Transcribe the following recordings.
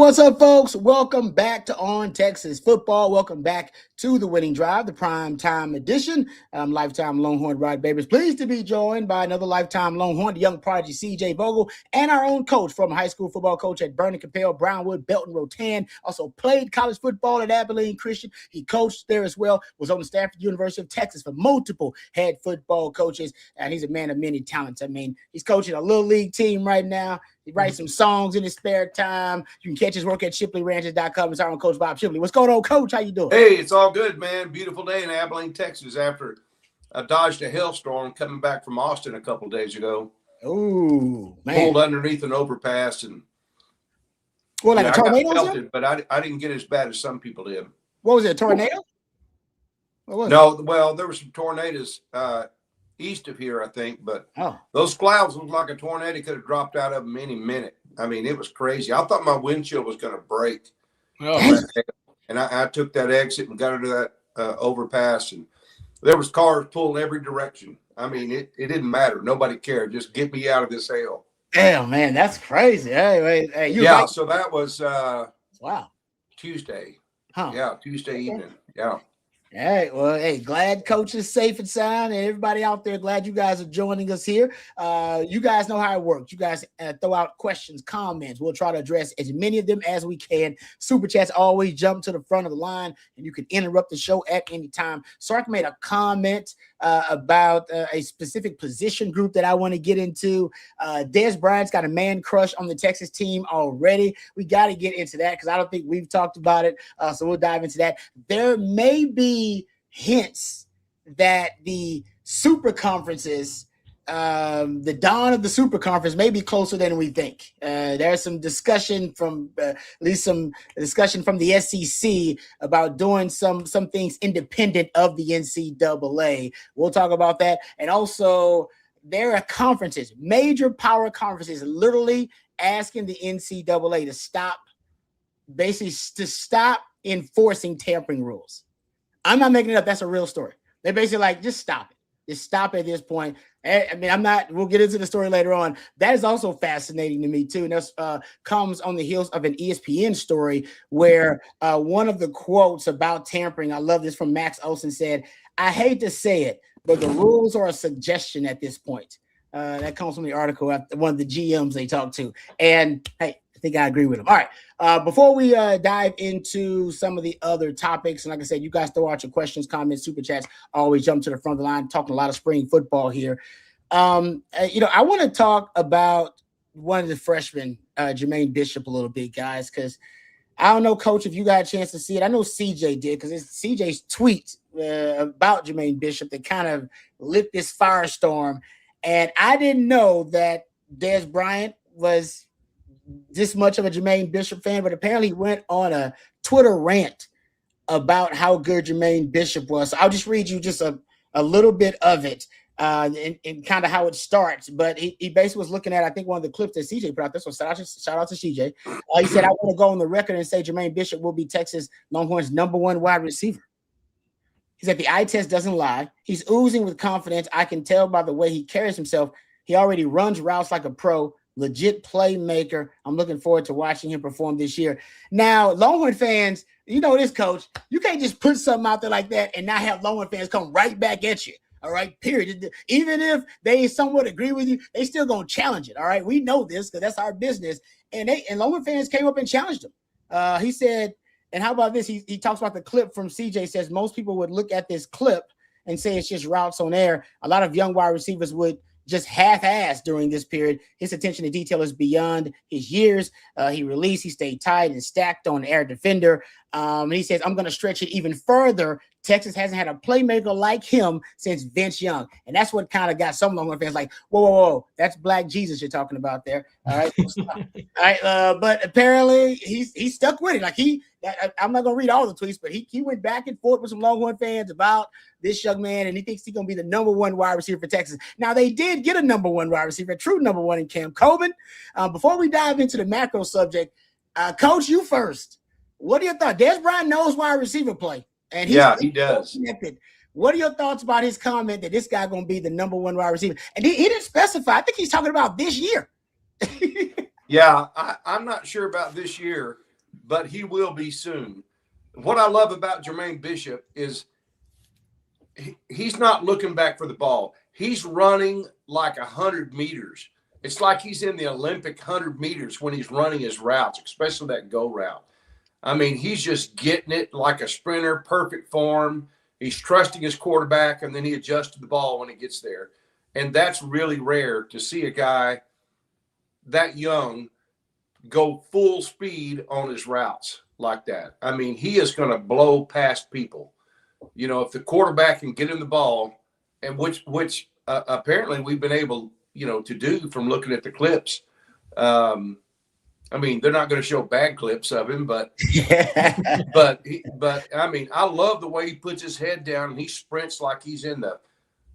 What's up, folks? Welcome back to On Texas Football. Welcome back to the Winning Drive, the prime time edition. Lifetime Longhorn Rod Babers. Pleased to be joined by another lifetime Longhorn, the young prodigy CJ Vogel, and our own coach, former high school football coach at Vernon, Capel, Brownwood, Belton, Rotan. Also played college football at Abilene Christian. He coached there as well. Was on the staff at the University of Texas for multiple head football coaches, and he's a man of many talents. I mean, he's coaching a little league team right now. He writes some songs in his spare time. You can catch his work at ShipleyRanches.com. It's our own Coach Bob Shipley. What's going on, Coach? How you doing? Hey, it's all good, man. Beautiful day in Abilene, Texas. After I dodged a hailstorm coming back from Austin a couple of days ago. Oh, man. Pulled underneath an overpass. And well, like a tornado? I felt it, but I didn't get as bad as some people did. What was it, a tornado? What was it? Well, there were some tornadoes east of here, I think, but those clouds looked like a tornado could have dropped out of them any minute. I mean, it was crazy. I thought my windshield was going to break. And I took that exit and got into that overpass, and there was cars pulling every direction. I mean, it didn't matter. Nobody cared. Just get me out of this hail. Damn, man, that's crazy. Hey, yeah, so that was Tuesday. Yeah, Tuesday evening. Yeah. Hey, well, glad Coach is safe and sound, and everybody out there, glad you guys are joining us here. You guys know how it works. You guys throw out questions, comments. We'll try to address as many of them as we can. Super chats always jump to the front of the line, and you can interrupt the show at any time. Sark made a comment about a specific position group that I want to get into. Dez Bryant's got a man crush on the Texas team already. We got to get into that because I don't think we've talked about it, so we'll dive into that. There may be hints that the super conferences, the dawn of the super conference may be closer than we think. There's some discussion from at least some discussion from the SEC about doing some things independent of the NCAA. We'll talk about that. And also there are conferences, major power conferences, literally asking the NCAA to stop enforcing tampering rules. I'm not making it up. That's a real story. They're basically like, just stop it. Just stop at this point. I mean, we'll get into the story later on. That is also fascinating to me too. And that comes on the heels of an ESPN story where one of the quotes about tampering, I love this, from Max Olson, said, "I hate to say it, but the rules are a suggestion at this point." That comes from the article at one of the GMs they talked to. And hey, I think I agree with him. All right. Before we dive into some of the other topics, and like I said, you guys throw out your questions, comments, super chats, always jump to the front of the line, talking a lot of spring football here. I want to talk about one of the freshmen, Jermaine Bishop, a little bit, guys, because I don't know, Coach, if you got a chance to see it. I know CJ did, because it's CJ's tweet about Jermaine Bishop that kind of lit this firestorm. And I didn't know that Dez Bryant was this much of a Jermaine Bishop fan, but apparently he went on a Twitter rant about how good Jermaine Bishop was. So I'll just read you just a little bit of it and kind of how it starts. But he basically was looking at, I think, one of the clips that CJ put out. This one, shout out to CJ. He said, "I want to go on the record and say Jermaine Bishop will be Texas Longhorns' #1 wide receiver." He said, "The eye test doesn't lie. He's oozing with confidence. I can tell by the way he carries himself. He already runs routes like a pro. Legit playmaker. I'm looking forward to watching him perform this year." Now, Longhorn fans, you know this, Coach. You can't just put something out there like that and not have Longhorn fans come right back at you. All right, period. Even if they somewhat agree with you, they still gonna challenge it. All right, we know this because that's our business. And Longhorn fans came up and challenged him. He said, and how about this? He talks about the clip from CJ. Says most people would look at this clip and say it's just routes on air. A lot of young wide receivers would just half-assed during this period. His attention to detail is beyond his years. He released, he stayed tight and stacked on air defender. And he says, "I'm going to stretch it even further. Texas hasn't had a playmaker like him since Vince Young." And that's what kind of got some Longhorn fans like, whoa, that's Black Jesus you're talking about there. All right. All right. But apparently he stuck with it. Like I'm not going to read all the tweets, but he went back and forth with some Longhorn fans about this young man, and he thinks he's going to be the #1 wide receiver for Texas. Now, they did get a #1 wide receiver, a true #1 in Cam Coleman. Before we dive into the macro subject, Coach, you first. What are your thoughts? Dez Bryant knows wide receiver play. And he does. Connected. What are your thoughts about his comment that this guy going to be the #1 wide receiver? And he didn't specify. I think he's talking about this year. Yeah, I'm not sure about this year. but he will be soon. What I love about Jermaine Bishop is he's not looking back for the ball. He's running like 100 meters. It's like he's in the Olympic 100 meters when he's running his routes, especially that go route. I mean, he's just getting it like a sprinter, perfect form. He's trusting his quarterback, and then he adjusts to the ball when he gets there. And that's really rare to see a guy that young go full speed on his routes like that. I mean, he is going to blow past people. You know, if the quarterback can get him the ball, and which apparently we've been able, to do from looking at the clips. I mean, they're not going to show bad clips of him, but I mean, I love the way he puts his head down and he sprints like he's in the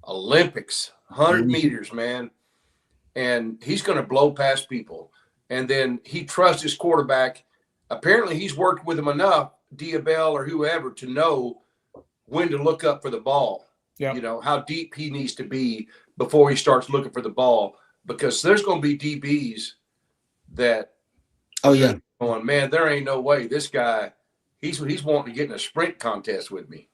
Olympics, 100 meters, man. And he's going to blow past people. And then he trusts his quarterback. Apparently, he's worked with him enough, Diabell or whoever, to know when to look up for the ball. Yeah. How deep he needs to be before he starts looking for the ball, because there's going to be DBs that, going, man, there ain't no way this guy, he's wanting to get in a sprint contest with me.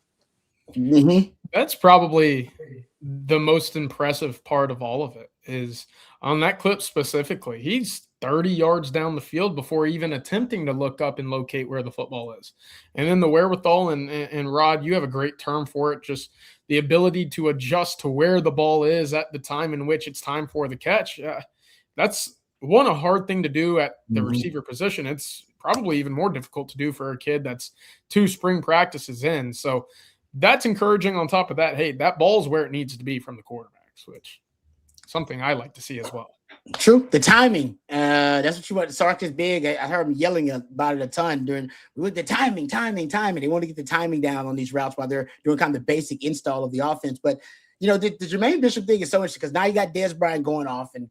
Mm-hmm. That's probably the most impressive part of all of it, is on that clip specifically, he's 30 yards down the field before even attempting to look up and locate where the football is. And then the wherewithal, and Rod, you have a great term for it, just the ability to adjust to where the ball is at the time in which it's time for the catch. That's a hard thing to do at the receiver position. It's probably even more difficult to do for a kid that's 2 spring practices in. So that's encouraging. On top of that, hey, that ball's where it needs to be from the quarterbacks, which is something I like to see as well. True. The timing. That's what you want. Sark is big. I heard him yelling about it a ton with the timing. They want to get the timing down on these routes while they're doing kind of the basic install of the offense. But, the Jermaine Bishop thing is so interesting because now you got Dez Bryant going off, and,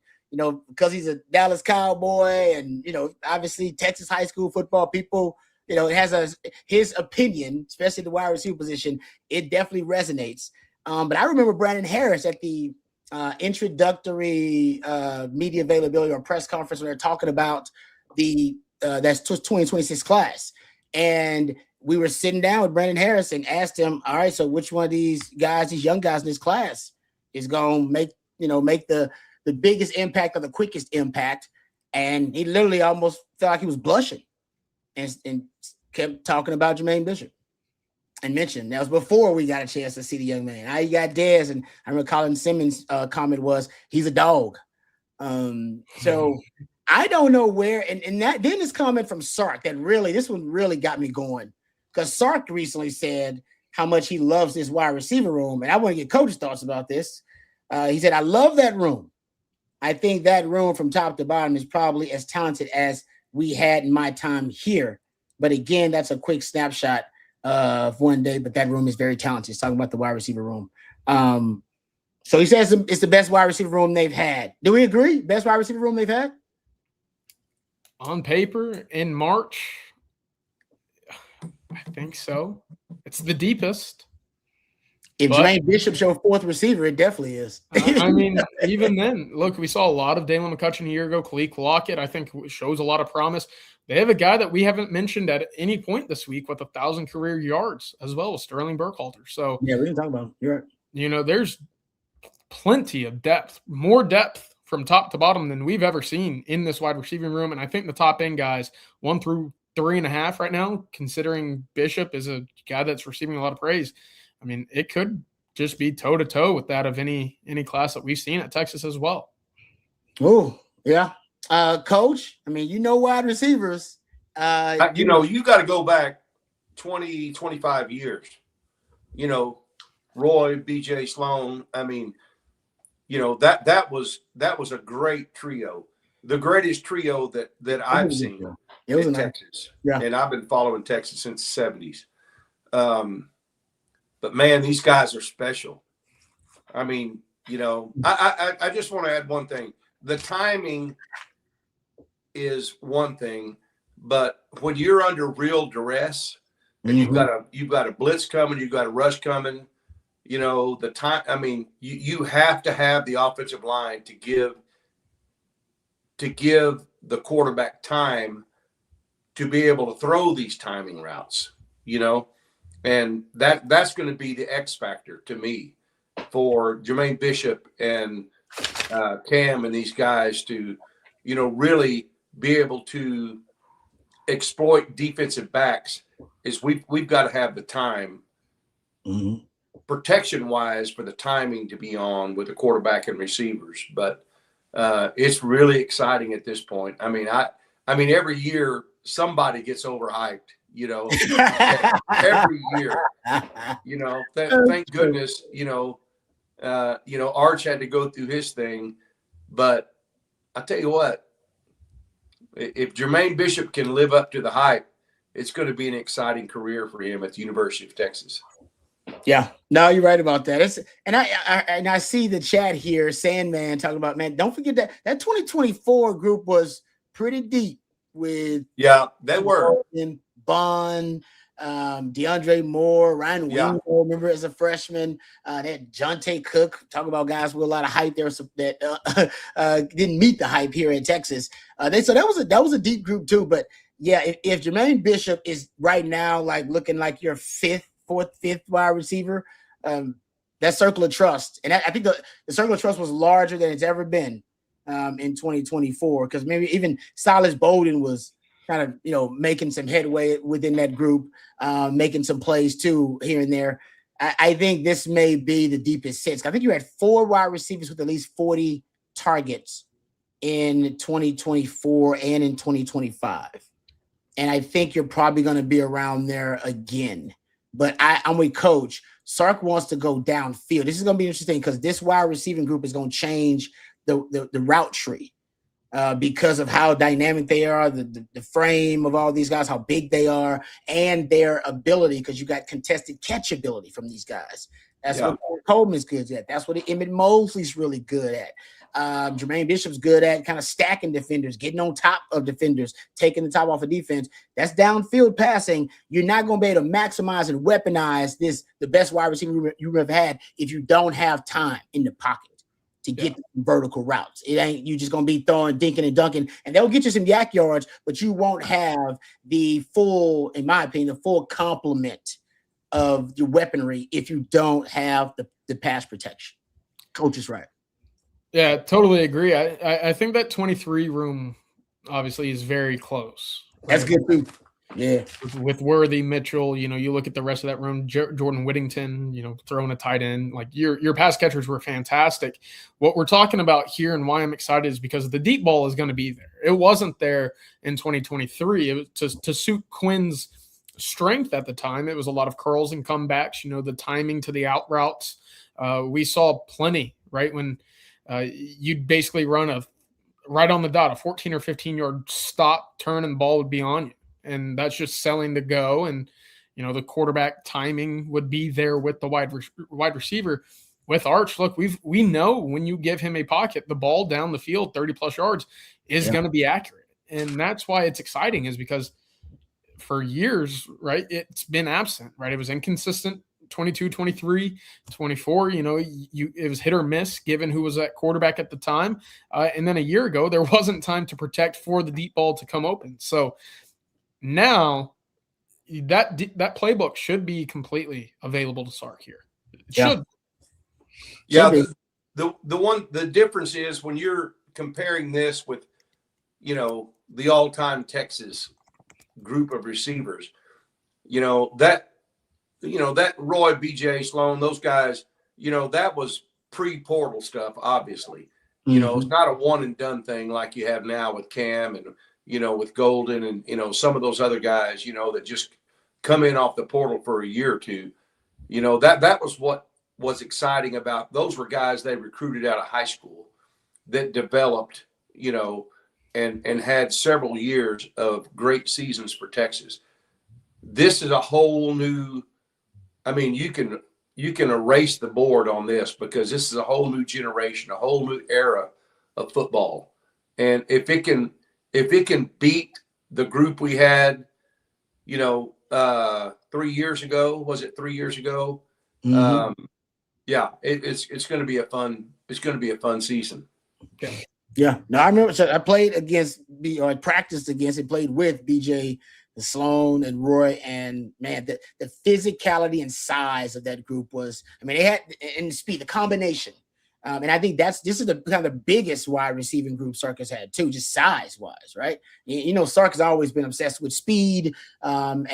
because he's a Dallas Cowboy and, obviously Texas high school football people, it has his opinion, especially the wide receiver position. It definitely resonates. But I remember Brandon Harris at the introductory media availability or press conference when they're talking about the that's 2026 class, and we were sitting down with Brandon Harris and asked him, all right, so which one of these guys, these young guys in this class, is going to make the biggest impact or the quickest impact? And he literally almost felt like he was blushing and kept talking about Jermaine Bishop. And mentioned that was before we got a chance to see the young man. Now you got Dez, and I remember Colin Simmons' comment was, he's a dog. So I don't know where, and that then this comment from Sark this one really got me going, because Sark recently said how much he loves this wide receiver room, and I want to get Coach's thoughts about this. He said, I love that room. I think that room from top to bottom is probably as talented as we had in my time here. But again, that's a quick snapshot of one day, but that room is very talented. He's talking about the wide receiver room. So he says it's the best wide receiver room they've had. Do we agree? Best wide receiver room they've had? On paper, in March, I think so. It's the deepest. If Jermaine Bishop's your 4th receiver, it definitely is. I mean, even then, look, we saw a lot of Dalen McCutcheon a year ago. Khalil Lockett, I think, shows a lot of promise. They have a guy that we haven't mentioned at any point this week with 1,000 career yards as well as Sterling Burkhalter. So yeah, we didn't talk about him. You're right. There's plenty of depth, more depth from top to bottom than we've ever seen in this wide receiving room. And I think the top end guys, 1 through 3.5 right now, considering Bishop is a guy that's receiving a lot of praise. I mean, it could just be toe to toe with that of any class that we've seen at Texas as well. Oh, yeah. Coach, I mean, wide receivers. You got to go back 20, 25 years. Roy, BJ Sloan. I mean, that was a great trio, the greatest trio that I've seen in Texas. Yeah. And I've been following Texas since the 70s. But man, these guys are special. I mean, I just want to add one thing. The timing is one thing, but when you're under real duress and you've got a blitz coming, you've got a rush coming, the time. I mean, you have to have the offensive line to give the quarterback time to be able to throw these timing routes, and that's going to be the X factor to me for Jermaine Bishop and Cam and these guys to, really be able to exploit defensive backs. Is we've got to have the time, protection wise, for the timing to be on with the quarterback and receivers. But it's really exciting at this point. I mean, every year somebody gets overhyped, every year, thank goodness, Arch had to go through his thing, but I tell you what, if Jermaine Bishop can live up to the hype, it's going to be an exciting career for him at the University of Texas. Yeah, no, you're right about that. I see the chat here, Sandman talking about, man, don't forget that 2024 group was pretty deep with they were Bond, DeAndre Moore, Ryan Wingo, remember as a freshman, they had Jonte Cook, talk about guys with a lot of hype there that didn't meet the hype here in Texas. So that was a deep group too. But yeah, if Jermaine Bishop is right now like looking like your fourth, fifth wide receiver, that circle of trust, and I think the circle of trust was larger than it's ever been in 2024, because maybe even Silas Bowden was kind of making some headway within that group, making some plays too here and there. I think this may be the deepest six. I think you had 4 wide receivers with at least 40 targets in 2024 and in 2025, and I think you're probably going to be around there again. But I'm with Coach. Sark wants to go downfield. This is going to be interesting because this wide receiving group is going to change the route tree because of how dynamic they are, the frame of all these guys, how big they are, and their ability, because you got contested catch ability from these guys. That's what Coleman's good at. That's what Emmett Mosley's really good at. Jermaine Bishop's good at kind of stacking defenders, getting on top of defenders, taking the top off of defense. That's downfield passing. You're not going to be able to maximize and weaponize the best wide receiver you've ever had if you don't have time in the pocket to get vertical routes. It ain't you just going to be throwing, dinking and dunking, and they'll get you some yak yards, but you won't have the full, in my opinion, the full complement of your weaponry if you don't have the pass protection. Coach is right. Yeah, totally agree. I think that 23 room obviously is very close. Right? That's good too. Yeah. With Worthy, Mitchell, you look at the rest of that room, Jordan Whittington, throwing a tight end. Like your pass catchers were fantastic. What we're talking about here and why I'm excited is because the deep ball is going to be there. It wasn't there in 2023. It was to suit Quinn's strength at the time. It was a lot of curls and comebacks, the timing to the out routes. We saw plenty, right? When you'd basically run right on the dot, a 14 or 15 yard stop, turn, and the ball would be on you. And that's just selling the go. And, the quarterback timing would be there with the wide receiver. With Arch, look, we know when you give him a pocket, the ball down the field, 30 plus yards is going to be accurate. And that's why it's exciting, is because for years, right, it's been absent, right? It was inconsistent. 22, 23, 24, it was hit or miss given who was at quarterback at the time. And then a year ago, there wasn't time to protect for the deep ball to come open. So now that playbook should be completely available to Sark here. It should. Yeah. The difference is when you're comparing this with, the all-time Texas group of receivers, that Roy, BJ, Sloan, those guys, that was pre-portal stuff, obviously. It's not a one and done thing like you have now with Cam and, with Golden and, some of those other guys, that just come in off the portal for a year or two. That was what was exciting about. Those were guys they recruited out of high school that developed, and had several years of great seasons for Texas. This is a whole new, you can erase the board on this, because this is a whole new generation, a whole new era of football. And if it can beat the group we had, 3 years ago, was it 3 years ago? It's going to be a fun season. Yeah. Yeah, no, I remember. So I played against or I practiced against and played with BJ, Sloan, and Roy. And man, the physicality and size of that group was. I mean, they had and speed, the combination. And I think this is the kind of the biggest wide receiving group Sarkis had too, just size wise, right? You know, Sarkis has always been obsessed with speed, and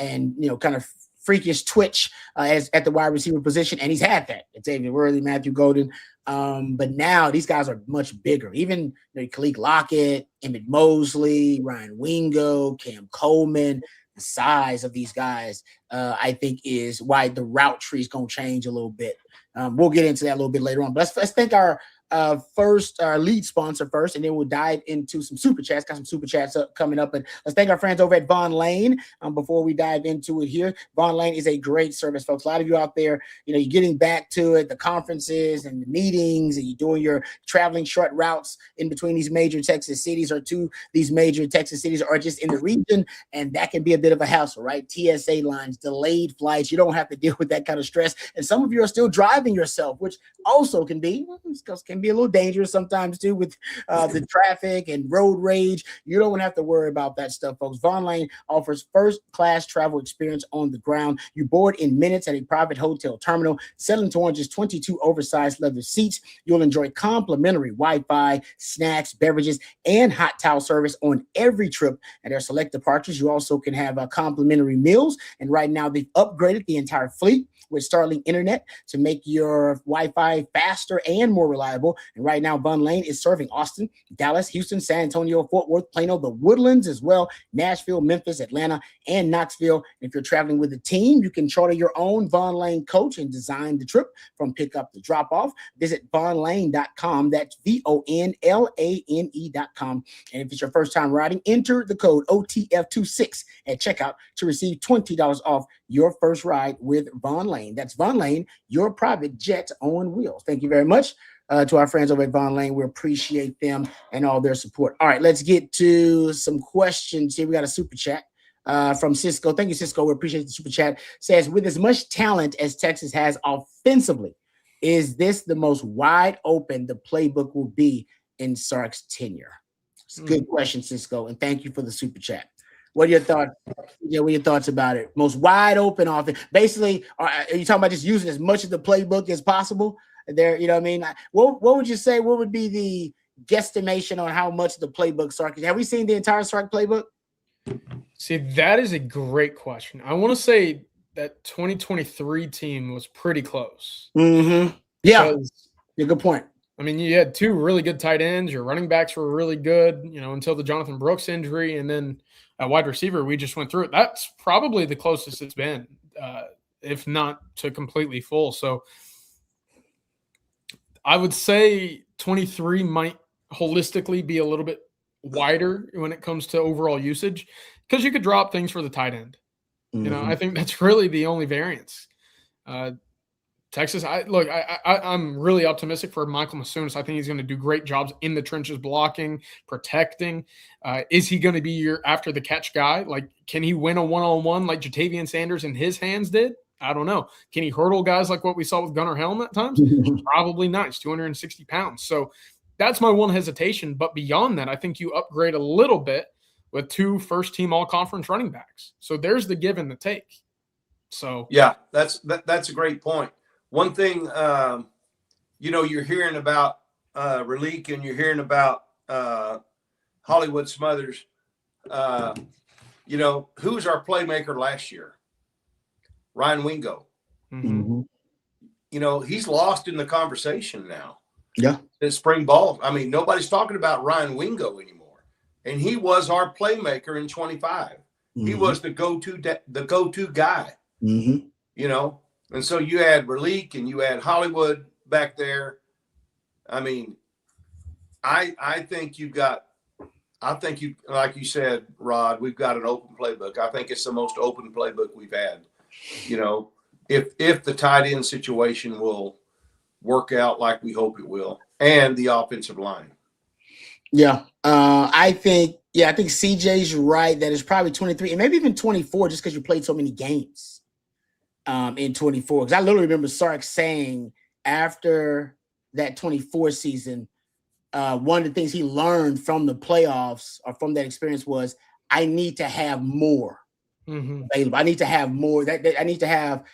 kind of freakish twitch as at the wide receiver position, and he's had that. Xavier Worthy, Matthew Golden, but now these guys are much bigger. Even Khalid Lockett, Emmett Mosley, Ryan Wingo, Cam Coleman. The size of these guys, I think, is why the route tree is going to change a little bit. We'll get into that a little bit later on. But let's thank our lead sponsor first, and then we'll dive into some super chats. Got some super chats coming up, and let's thank our friends over at Vonlane. Before we dive into it here, Vonlane is a great service, folks. A lot of you out there, you're getting back to it, the conferences and the meetings, and you're doing your traveling short routes in between these major Texas cities or to these major Texas cities or just in the region, and that can be a bit of a hassle, right? TSA lines, delayed flights. You don't have to deal with that kind of stress, and some of you are still driving yourself, which also can be a little dangerous sometimes too with the traffic and road rage. You don't have to worry about that stuff, folks. Vonlane offers first-class travel experience on the ground. You board in minutes at a private hotel terminal, settling to on just 22 oversized leather seats. You'll enjoy complimentary Wi-Fi, snacks, beverages, and hot towel service on every trip. At their select departures, you also can have complimentary meals. And right now, they've upgraded the entire fleet with Starlink internet to make your Wi-Fi faster and more reliable. And right now, Vonlane is serving Austin, Dallas, Houston, San Antonio, Fort Worth, Plano, the Woodlands as well, Nashville, Memphis, Atlanta, and Knoxville. And if you're traveling with a team, you can charter your own Vonlane coach and design the trip from pickup to drop off. Visit vonlane.com. That's VONLANE.com. And if it's your first time riding, enter the code OTF26 at checkout to receive $20 off your first ride with Vonlane. That's Vonlane, your private jet on wheels. Thank you very much to our friends over at Vonlane. We appreciate them and all their support. All right, let's get to some questions here. We got a super chat from Cisco. Thank you, Cisco. We appreciate the super chat. Says, with as much talent as Texas has offensively, is this the most wide open the playbook will be in Sark's tenure? It's a good question, Cisco, and thank you for the super chat. What are your thoughts? Yeah, what are your thoughts about it? Most wide open offense. Basically, are you talking about just using as much of the playbook as possible? There, what I mean? What would you say? What would be the guesstimation on how much the playbook Sark? Have we seen the entire Sark playbook? See, that is a great question. I want to say that 2023 team was pretty close. Mm-hmm. Yeah, good point. I mean, you had two really good tight ends. Your running backs were really good, until the Jonathan Brooks injury, and then a wide receiver. We just went through it. That's probably the closest it's been, if not to completely full. So I would say 23 might holistically be a little bit wider when it comes to overall usage because you could drop things for the tight end. Mm-hmm. I think that's really the only variance. Texas, I'm really optimistic for Michael Masunis. I think he's going to do great jobs in the trenches, blocking, protecting. Is he going to be your after the catch guy? Like, can he win a one-on-one like Jatavian Sanders in his hands did? I don't know. Can he hurdle guys like what we saw with Gunnar Helm at times? Probably not. He's 260 pounds. So that's my one hesitation. But beyond that, I think you upgrade a little bit with two first-team all-conference running backs. So there's the give and the take. So yeah, that's a great point. One thing, you're hearing about Raleek and you're hearing about Hollywood Smothers. Who was our playmaker last year? Ryan Wingo. Mm-hmm. He's lost in the conversation now. Yeah. In spring ball. I mean, nobody's talking about Ryan Wingo anymore. And he was our playmaker in 25. Mm-hmm. He was the go-to guy. Mm-hmm. And so you had Raleek and you had Hollywood back there. I mean, I think like you said, Rod, we've got an open playbook. I think it's the most open playbook we've had. If the tight end situation will work out like we hope it will, and the offensive line. Yeah. I think CJ's right. That is probably 23 and maybe even 24 just because you played so many games. In 24, because I literally remember Sark saying after that 24 season, one of the things he learned from the playoffs or from that experience was I need to have more available. I need to have more. I need to have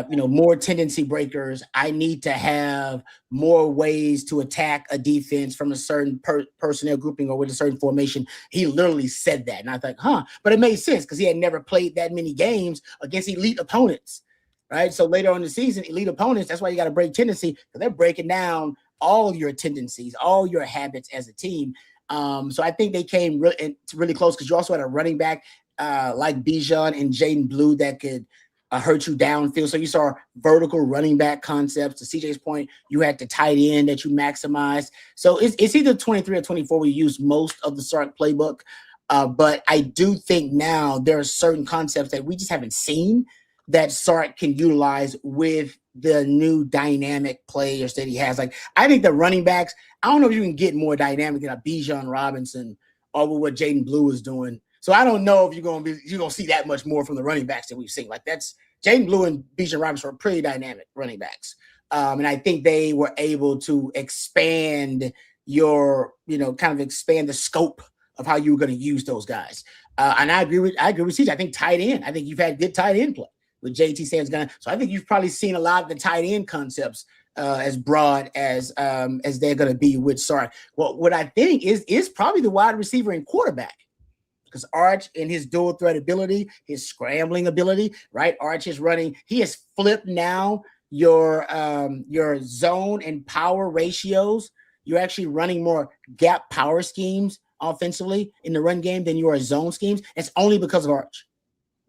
more tendency breakers. I need to have more ways to attack a defense from a certain personnel grouping or with a certain formation. He literally said that. And I thought, but it made sense because he had never played that many games against elite opponents, right? So later on in the season, elite opponents, that's why you got to break tendency because they're breaking down all your tendencies, all your habits as a team. So I think they came really close because you also had a running back like Bijan and Jaden Blue that could hurt you downfield. So you saw vertical running back concepts. To CJ's point, you had the tight end that you maximized. So it's either 23 or 24 we use most of the Sark playbook. But I do think now there are certain concepts that we just haven't seen that Sark can utilize with the new dynamic players that he has. Like, I think the running backs, I don't know if you can get more dynamic than a Bijan Robinson or with what Jaden Blue is doing. So I don't know if you're gonna see that much more from the running backs that we've seen. Like, that's Jaden Blue and Bijan Robinson are pretty dynamic running backs. And I think they were able to expand expand the scope of how you were going to use those guys. And I agree with CJ. I think tight end. I think you've had good tight end play with JT Sanders gun. So I think you've probably seen a lot of the tight end concepts as broad as they're going to be with Sark. Well, what I think is probably the wide receiver and quarterback. Because Arch in his dual threat ability, his scrambling ability, right? Arch is running. He has flipped now your zone and power ratios. You're actually running more gap power schemes offensively in the run game than you are zone schemes. It's only because of Arch.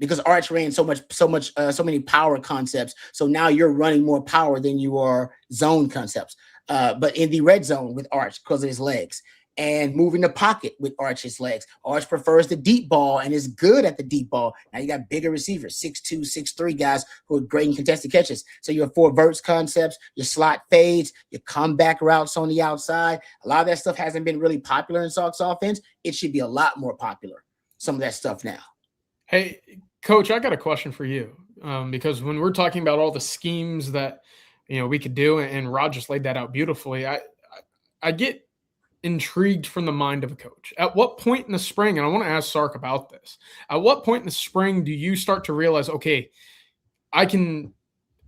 Because Arch ran so many power concepts. So now you're running more power than you are zone concepts. But in the red zone with Arch because of his legs. And moving the pocket with Arch's legs. Arch prefers the deep ball and is good at the deep ball. Now you got bigger receivers, 6'2", 6'3" guys who are great in contested catches. So your four verts concepts, your slot fades, your comeback routes on the outside. A lot of that stuff hasn't been really popular in Sark's offense. It should be a lot more popular, some of that stuff now. Hey, Coach, I got a question for you. Because when we're talking about all the schemes that we could do, and Rod just laid that out beautifully, I get intrigued from the mind of a coach. At what point in the spring, and I want to ask Sark about this, at what point in the spring do you start to realize, okay, I can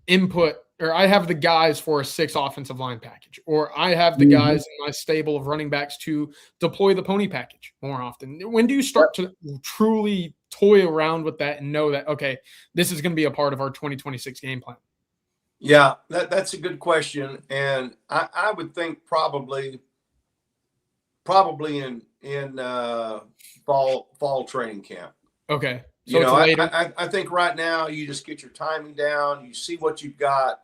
input, or I have the guys for a 6 offensive line package, or I have the guys in my stable of running backs to deploy the pony package more often? When do you start to truly toy around with that and know that, okay, this is going to be a part of our 2026 game plan? Yeah, that's a good question. And I would think probably in fall training camp. Okay. So I think right now you just get your timing down, you see what you've got,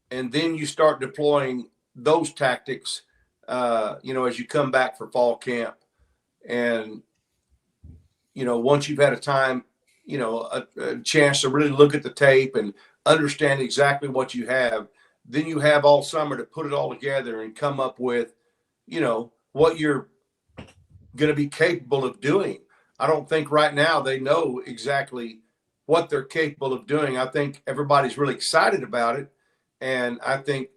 and then you start deploying those tactics, as you come back for fall camp. And, once you've had a time, a chance to really look at the tape and understand exactly what you have, then you have all summer to put it all together and come up with, what you're going to be capable of doing. I don't think right now they know exactly what they're capable of doing. I think everybody's really excited about it. And I think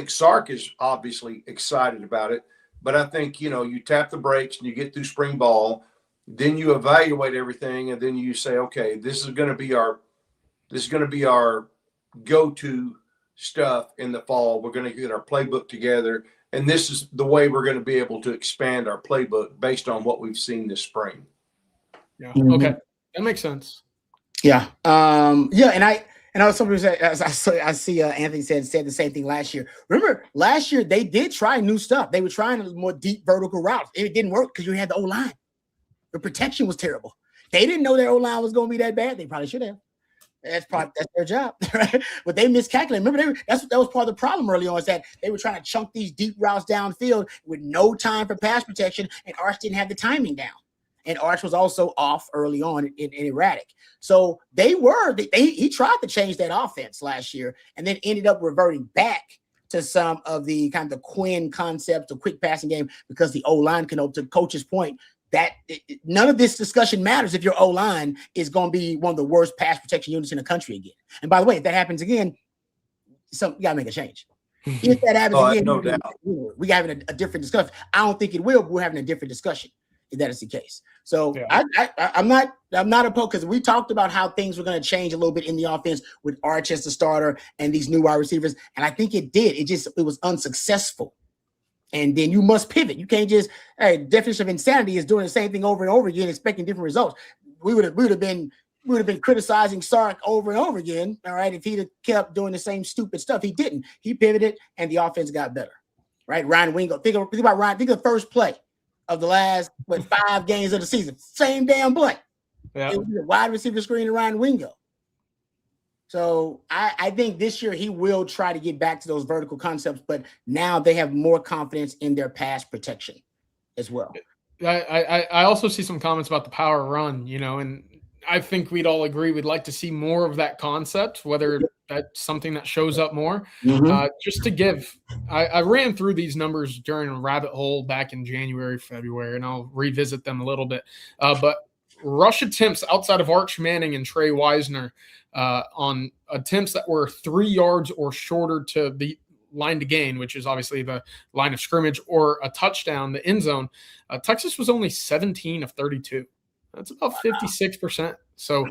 Sark is obviously excited about it. But I think, you tap the brakes and you get through spring ball, then you evaluate everything, and then you say, okay, this is going to be our go-to stuff in the fall. We're going to get our playbook together. And this is the way we're going to be able to expand our playbook based on what we've seen this spring. Yeah. Okay. That makes sense. Yeah. And I was somebody said, I see Anthony said the same thing last year. Remember, last year they did try new stuff. They were trying more deep vertical routes. It didn't work because you had the O-line. The protection was terrible. They didn't know their O-line was going to be that bad. They probably should have. That's their job, right? But they miscalculated. Remember, that was part of the problem early on, is that they were trying to chunk these deep routes downfield with no time for pass protection, and Arch didn't have the timing down. And Arch was also off early on and erratic. So he tried to change that offense last year and then ended up reverting back to some of the kind of the Quinn concept of quick passing game because the O-line can, to Coach's point, that none of this discussion matters if your O-line is going to be one of the worst pass protection units in the country again. And by the way, if that happens again, you got to make a change. If that happens, no doubt. We're having a different discussion. I don't think it will, but we're having a different discussion if that is the case. So yeah. I'm not opposed, because we talked about how things were going to change a little bit in the offense with Arch as the starter and these new wide receivers, and I think it did. It was unsuccessful. And then you must pivot. You can't just, definition of insanity is doing the same thing over and over again, expecting different results. We would have been criticizing Sark over and over again, all right, if he'd have kept doing the same stupid stuff. He didn't. He pivoted, and the offense got better, right? Ryan Wingo. Think about Ryan. Think of the first play of the last 5 games of the season. Same damn play. Yeah. It was a wide receiver screen to Ryan Wingo. So I think this year he will try to get back to those vertical concepts, but now they have more confidence in their pass protection as well. I also see some comments about the power run, and I think we'd all agree we'd like to see more of that concept, whether that's something that shows up more. Mm-hmm. Just to give, I ran through these numbers during a rabbit hole back in January, February, and I'll revisit them a little bit. But rush attempts outside of Arch Manning and Trey Wisner on attempts that were 3 yards or shorter to the line to gain, which is obviously the line of scrimmage, or a touchdown, the end zone, Texas was only 17 of 32. That's about 56%. So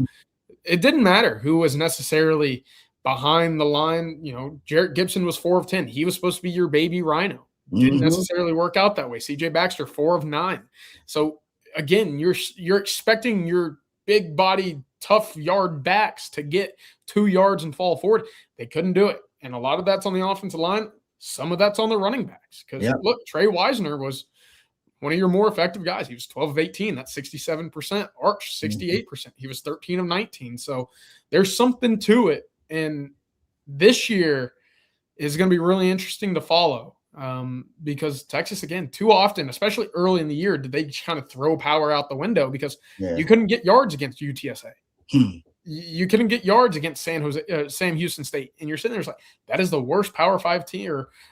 it didn't matter who was necessarily behind the line. Jarrett Gibson was 4 of 10. He was supposed to be your baby rhino. Didn't necessarily work out that way. CJ Baxter, 4 of 9. So again, you're expecting your big body, tough yard backs to get 2 yards and fall forward. They couldn't do it. And a lot of that's on the offensive line. Some of that's on the running backs. Because look, Trey Wisner was one of your more effective guys. He was 12 of 18. That's 67%. Arch, 68%. He was 13 of 19. So there's something to it. And this year is going to be really interesting to follow. Because Texas, again, too often, especially early in the year, did they just kind of throw power out the window because you couldn't get yards against UTSA. You couldn't get yards against Sam Houston State. And you're sitting there, it's like, that is the worst Power 5 team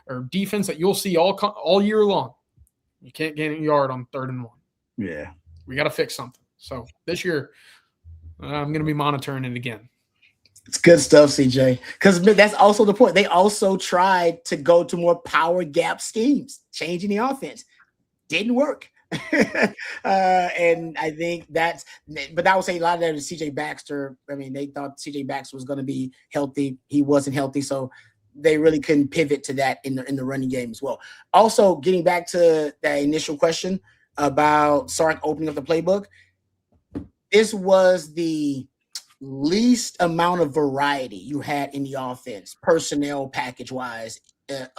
or defense that you'll see all year long. You can't gain a yard on 3rd and 1. Yeah. We got to fix something. So this year, I'm going to be monitoring it again. It's good stuff, CJ, because that's also the point. They also tried to go to more power gap schemes, changing the offense. Didn't work. And I think but I would say a lot of that is CJ Baxter. I mean, they thought CJ Baxter was going to be healthy. He wasn't healthy. So they really couldn't pivot to that in the running game as well. Also, getting back to that initial question about Sark opening up the playbook, this was the least amount of variety you had in the offense, personnel package wise,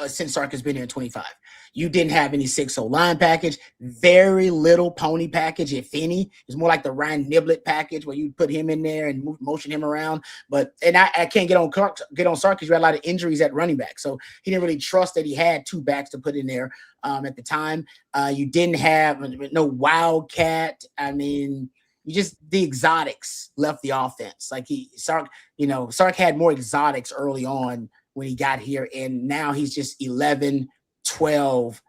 since Sark has been here in 25. You didn't have any 6-0 line package, very little pony package, if any. It's more like the Ryan Niblett package where you put him in there and motion him around. And I can't get on Sark because you had a lot of injuries at running back. So he didn't really trust that he had 2 backs to put in there at the time. You didn't have no wildcat. I mean, the exotics left the offense. Like Sark had more exotics early on when he got here, and now he's just 11, 12,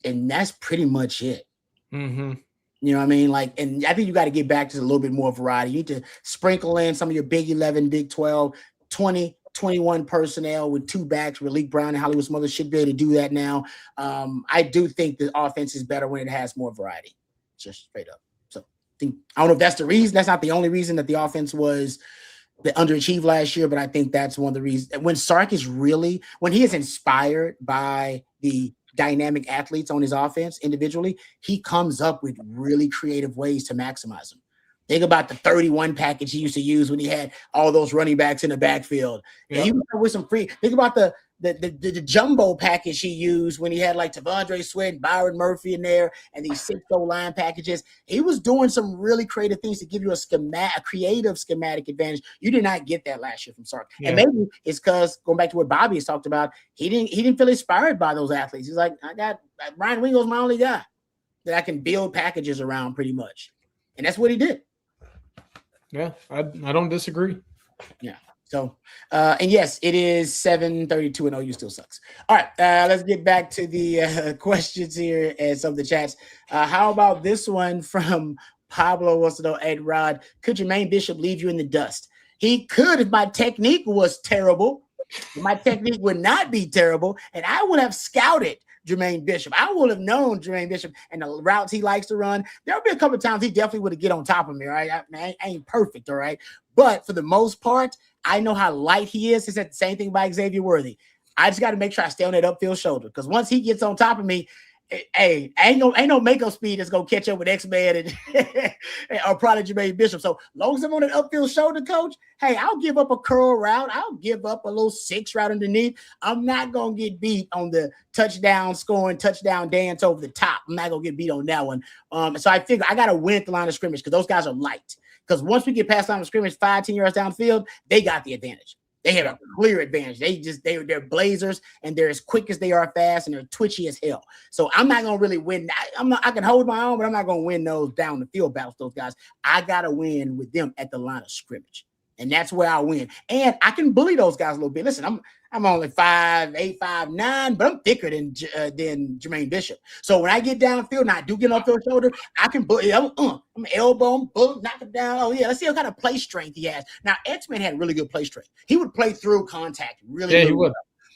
and that's pretty much it. Mm-hmm. You know what I mean? Like, and I think you got to get back to a little bit more variety. You need to sprinkle in some of your Big 11, Big 12, 20, 21 personnel with 2 backs. Malik Brown and Hollywood Smothers should be able to do that now. I do think the offense is better when it has more variety, just straight up. I don't know if that's the reason. That's not the only reason that the offense was the underachieved last year, but I think that's one of the reasons. When Sark is when he is inspired by the dynamic athletes on his offense individually, he comes up with really creative ways to maximize them. Think about the 31 package he used to use when he had all those running backs in the backfield. Yep. And he was with some free. Think about the jumbo package he used when he had like Tavondre Sweat and Byron Murphy in there and these 6-0 line packages. He was doing some really creative things to give you a creative schematic advantage. You did not get that last year from Sark. Yeah. And maybe it's because, going back to what Bobby has talked about, he didn't feel inspired by those athletes. He's like, Ryan Wingo's my only guy that I can build packages around pretty much. And that's what he did. Yeah, I don't disagree. Yeah. So, and yes, it is 7:32 and OU still sucks. All right, let's get back to the questions here and some of the chats. How about this one from Pablo wants to know, Ed Rod, could Jermaine Bishop leave you in the dust? He could if my technique was terrible. My technique would not be terrible, and I would have scouted Jermaine Bishop. I would have known Jermaine Bishop and the routes he likes to run. There'll be a couple of times he definitely would have get on top of me, right? I ain't perfect, all right? But for the most part, I know how light he is. He said the same thing about Xavier Worthy. I just got to make sure I stay on that upfield shoulder, because once he gets on top of me, hey, ain't no makeup speed that's gonna catch up with X-Man and or probably Jermaine Bishop. So long as I'm on an upfield shoulder, coach, hey, I'll give up a curl route. I'll give up a little 6 route underneath. I'm not gonna get beat on the touchdown dance over the top. I'm not gonna get beat on that one. So I figure I gotta win at the line of scrimmage, because those guys are light. Because once we get past line of scrimmage, 5-10 yards downfield, they got the advantage. They have a clear advantage. They're blazers, and they're as quick as they are fast, and they're twitchy as hell. So I'm not gonna really win. I can hold my own, but I'm not gonna win those down the field battles. Those guys, I gotta win with them at the line of scrimmage, and that's where I win. And I can bully those guys a little bit. Listen, I'm only 5'8", 5'9", but I'm thicker than Jermaine Bishop. So when I get downfield and I do get off your shoulder, I can bully. I'm elbow him, boom, knock him down. Oh yeah, let's see what kind of play strength he has. Now X-Man had really good play strength. He would play through contact really he would. well,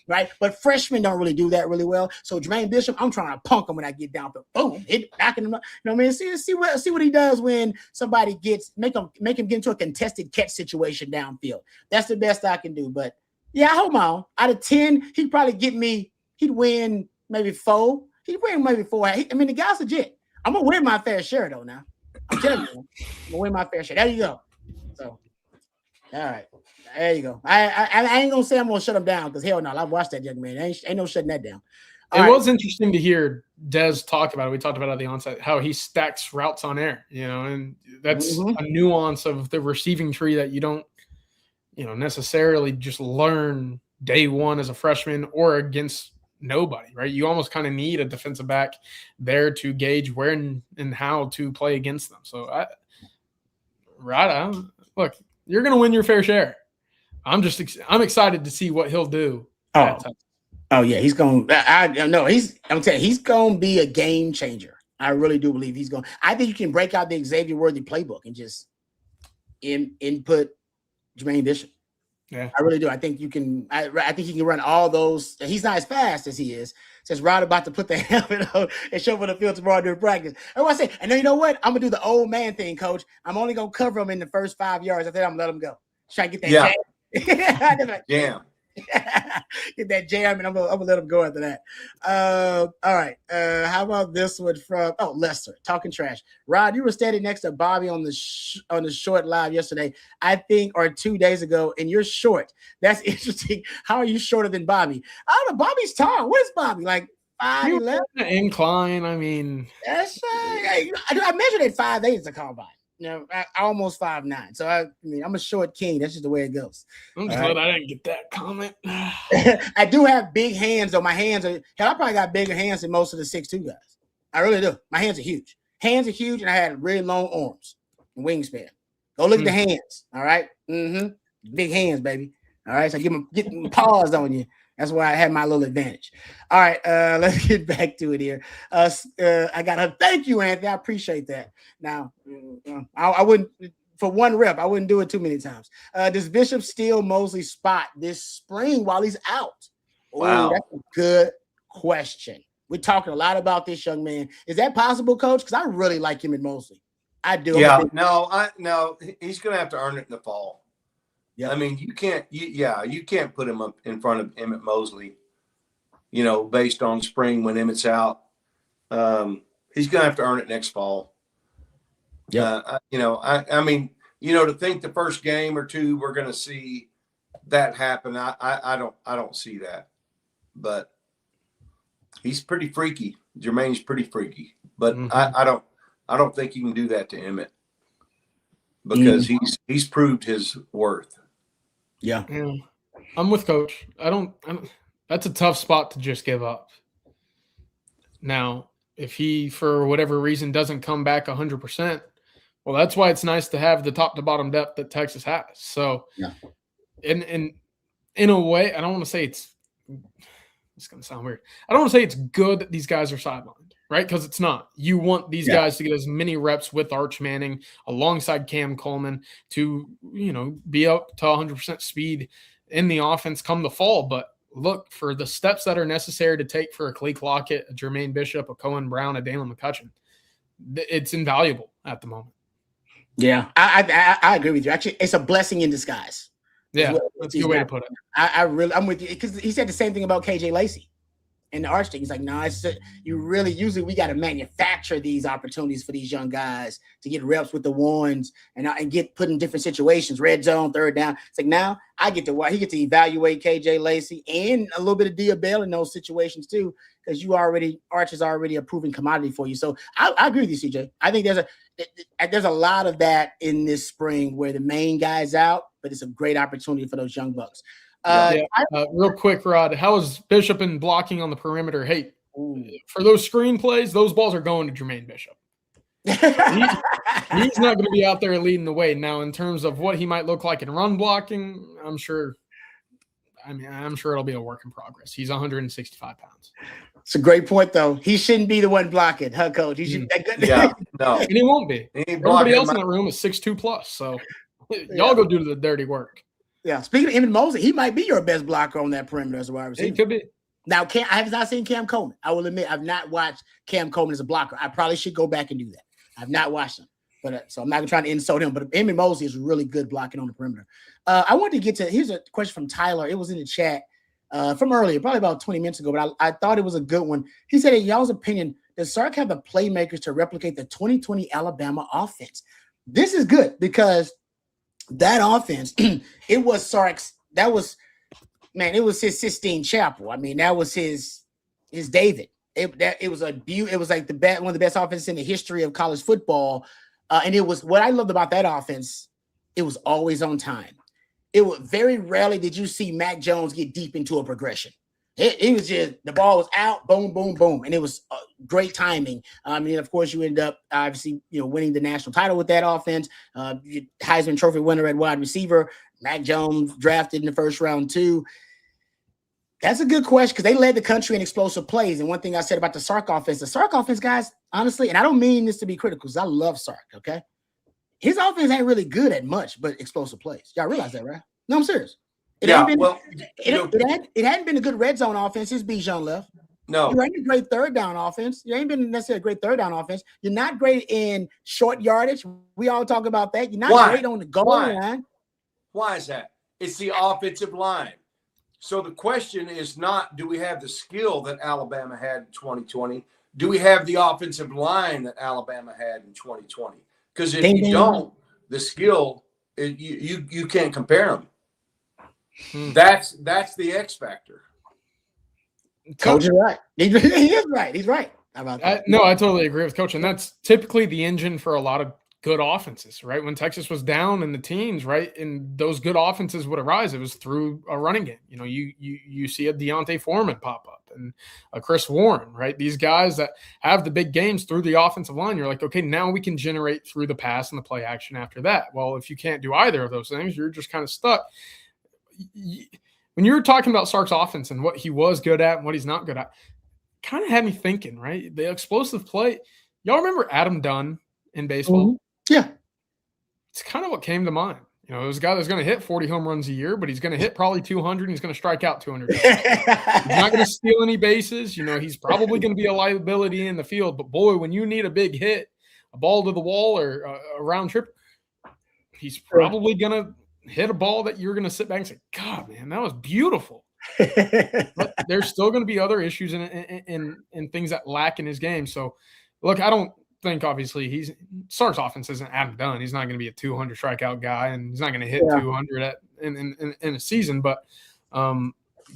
right? But freshmen don't really do that really well. So Jermaine Bishop, I'm trying to punk him when I get down, but boom, knocking him up. You know what I mean? See what he does when somebody make him get into a contested catch situation downfield. That's the best I can do, but. Yeah, I hope my own. Out of 10, he'd probably get me. He'd win maybe 4. He'd win maybe 4. I mean, the guy's legit. I'm gonna win my fair share though. Now, I'm telling you, I'm gonna win my fair share. There you go. So, all right, there you go. I ain't gonna say I'm gonna shut him down, because hell no, I've watched that young man. Ain't no shutting that down. It was interesting to hear Dez talk about it. We talked about it at the onset, how he stacks routes on air. And that's a nuance of the receiving tree that you don't. Necessarily just learn day one as a freshman or against nobody, right? You almost kind of need a defensive back there to gauge where and how to play against them. So, look, you're going to win your fair share. I'm excited to see what he'll do. Oh yeah, he's going. I'm telling you, he's going to be a game changer. I really do believe he's going. I think you can break out the Xavier Worthy playbook and just input Jermaine Bishop. Yeah, I really do. I think you can. I think he can run all those. He's not as fast as he is. Says Rod about to put the helmet on and show for the field tomorrow during practice. And I say, and then you know what? I'm gonna do the old man thing, coach. I'm only gonna cover him in the first 5 yards. I think I'm gonna let him go. Try to get that jam. Get that jam, and I'm gonna let him go after that. All right. How about this one from Lester talking trash? Rod, you were standing next to Bobby on the short live yesterday, I think, or 2 days ago, and you're short. That's interesting. How are you shorter than Bobby? I don't know. Bobby's tall. Where's Bobby? Like 5'11"? Incline. I mean, that's I measured at 5'8" as a combine. Almost 5'9". So I'm a short king. That's just the way it goes. I'm just glad I didn't get that comment. I do have big hands, though. My hands are hell. I probably got bigger hands than most of the 6'2" guys. I really do. My hands are huge. Hands are huge, and I had really long arms and wingspan. Go look at the hands. All right. Big hands, baby. All right. So get them paws on you. That's why I had my little advantage. All right, let's get back to it here. I got to thank you, Anthony. I appreciate that. Now, I wouldn't, for one rep, I wouldn't do it too many times. Does Bishop steal Mosley's spot this spring while he's out? Wow. That's a good question. We're talking a lot about this young man. Is that possible, Coach? Because I really like him at Mosley. I do. Yeah, no, he's going to have to earn it in the fall. Yeah, I mean, you can't put him up in front of Emmett Mosley, based on spring when Emmett's out. He's going to have to earn it next fall. Yeah, I mean, to think the first game or two we're going to see that happen, I don't see that. But he's pretty freaky. Jermaine's pretty freaky, but I don't think you can do that to Emmett, because he's proved his worth. Yeah. I'm with Coach. That's a tough spot to just give up. Now, if he, for whatever reason, doesn't come back 100%, well, that's why it's nice to have the top to bottom depth that Texas has. So, in a way, I don't want to say it's going to sound weird. I don't want to say it's good that these guys are sidelined, right? Because it's not. You want these guys to get as many reps with Arch Manning alongside Cam Coleman to, be up to 100% speed in the offense come the fall. But look, for the steps that are necessary to take for a Khaleke Lockett, a Jermaine Bishop, a Cohen Brown, a Dalen McCutcheon, it's invaluable at the moment. Yeah, I agree with you. Actually, it's a blessing in disguise. Yeah, that's a good way to put it. I'm with you, because he said the same thing about KJ Lacey in the Arch thing. He's like, no, usually we got to manufacture these opportunities for these young guys to get reps with the ones and get put in different situations, red zone, third down. It's like, now he get to evaluate KJ Lacey and a little bit of Dia Bell in those situations too, because Arch is already a proven commodity for you. So I agree with you, CJ. I think there's a lot of that in this spring where the main guy's out, but it's a great opportunity for those young bucks. Real quick, Rod, how is Bishop in blocking on the perimeter? Hey, for those screen plays, those balls are going to Jermaine Bishop. He's not going to be out there leading the way. Now, in terms of what he might look like in run blocking, I'm sure it'll be a work in progress. He's 165 pounds. It's a great point, though. He shouldn't be the one blocking, huh, Coach? He should. No, and he won't be. Everybody else in that room is 6'2 plus, so y'all go do the dirty work. Yeah. Speaking of Emmett Mosley, he might be your best blocker on that perimeter as a wide receiver. He could be. Now, I have not seen Cam Coleman. I will admit, I've not watched Cam Coleman as a blocker. I probably should go back and do that. I've not watched him, but so I'm not trying to insult him. But Emmett Mosley is really good blocking on the perimeter. I wanted to get to. Here's a question from Tyler. It was in the chat from earlier, probably about 20 minutes ago, but I thought it was a good one. He said, in y'all's opinion, does Sark have the playmakers to replicate the 2020 Alabama offense? This is good because that offense, it was Sark's. It was his Sistine Chapel. I mean, that was his David. It was like one of the best offenses in the history of college football. And it was what I loved about that offense. It was always on time. It was very rarely did you see Mac Jones get deep into a progression. It was just the ball was out, boom, boom, boom, and it was great timing. And of course, you end up obviously winning the national title with that offense. Heisman Trophy winner at wide receiver, Mac Jones drafted in the first round too. That's a good question because they led the country in explosive plays. And one thing I said about the Sark offense, guys, honestly, and I don't mean this to be critical because I love Sark. Okay, his offense ain't really good at much but explosive plays. Y'all realize that, right? No, I'm serious. It hadn't been a good red zone offense since Bijan left. No. You ain't a great third down offense. You ain't been necessarily a great third down offense. You're not great in short yardage. We all talk about that. You're not great on the goal line. Why is that? It's the offensive line. So the question is not, do we have the skill that Alabama had in 2020? Do we have the offensive line that Alabama had in 2020? Because if you don't, the skill, you can't compare them. That's the X factor. Coach is right. He is right. He's right. How about that? No, I totally agree with Coach. And that's typically the engine for a lot of good offenses, right? When Texas was down in the teens, right, and those good offenses would arise, it was through a running game. You see a Deontay Foreman pop up and a Chris Warren, right? These guys that have the big games through the offensive line, you're like, okay, now we can generate through the pass and the play action after that. Well, if you can't do either of those things, you're just kind of stuck. When you were talking about Sark's offense and what he was good at and what he's not good at, kind of had me thinking, right? The explosive play. Y'all remember Adam Dunn in baseball? Mm-hmm. Yeah. It's kind of what came to mind. It was a guy that's going to hit 40 home runs a year, but he's going to hit probably 200 and he's going to strike out 200. He's not going to steal any bases. He's probably going to be a liability in the field. But, boy, when you need a big hit, a ball to the wall or a round trip, he's probably going to hit a ball that you're going to sit back and say, God, man, that was beautiful. But there's still going to be other issues and things that lack in his game. So, look, I don't think obviously Sark's offense isn't Adam Dunn. He's not going to be a 200 strikeout guy, and he's not going to hit 200 in a season. But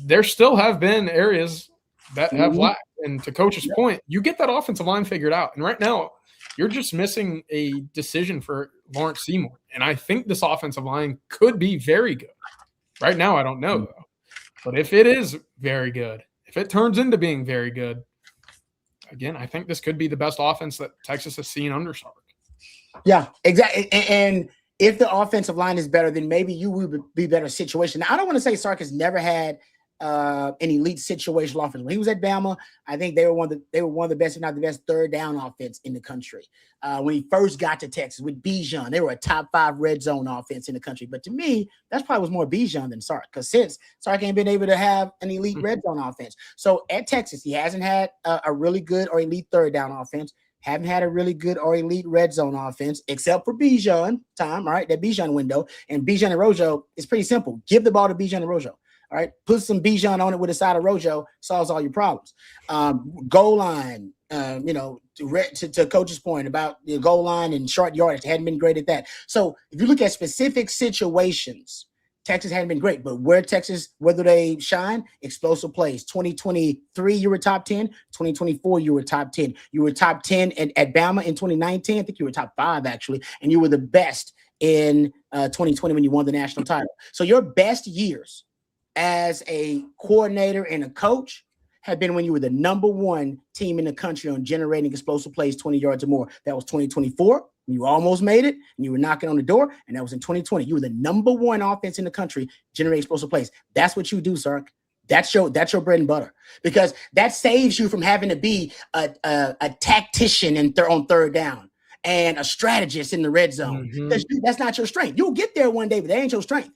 there still have been areas that have lacked. And to Coach's point, you get that offensive line figured out. And right now, you're just missing a decision for Lawrence Seymour. And I think this offensive line could be very good. Right now, I don't know, though. But if it is very good, if it turns into being very good, again, I think this could be the best offense that Texas has seen under Sark. Yeah, exactly. And if the offensive line is better, then maybe you would be better situation. Now, I don't want to say Sark has never had an elite situational offense. When he was at Bama, I think they were one of the best, if not the best, third down offense in the country. When he first got to Texas with Bijan, they were a top 5 red zone offense in the country. But to me, that's probably was more Bijan than Sark, because since Sark ain't been able to have an elite red zone offense. So at Texas, he hasn't had a really good or elite third down offense. Haven't had a really good or elite red zone offense, except for Bijan time, all right? That Bijan window. And Bijan and Rojo is pretty simple. Give the ball to Bijan and Rojo. All right, put some Bijan on it with a side of Rojo, solves all your problems. Goal line, to Coach's point about the goal line and short yardage, hadn't been great at that. So if you look at specific situations, Texas hadn't been great, but where do they shine? Explosive plays. 2023, you were top 10. 2024, you were top 10. You were top 10 at Bama in 2019. I think you were top 5, actually, and you were the best in 2020 when you won the national title. So your best years as a coordinator and a coach have been when you were the number 1 team in the country on generating explosive plays 20 yards or more. That was 2024. You almost made it, and you were knocking on the door, and that was in 2020. You were the number 1 offense in the country generating explosive plays. That's what you do, Sark. That's your bread and butter, because that saves you from having to be a tactician on third down and a strategist in the red zone. That's not your strength. You'll get there one day, but that ain't your strength.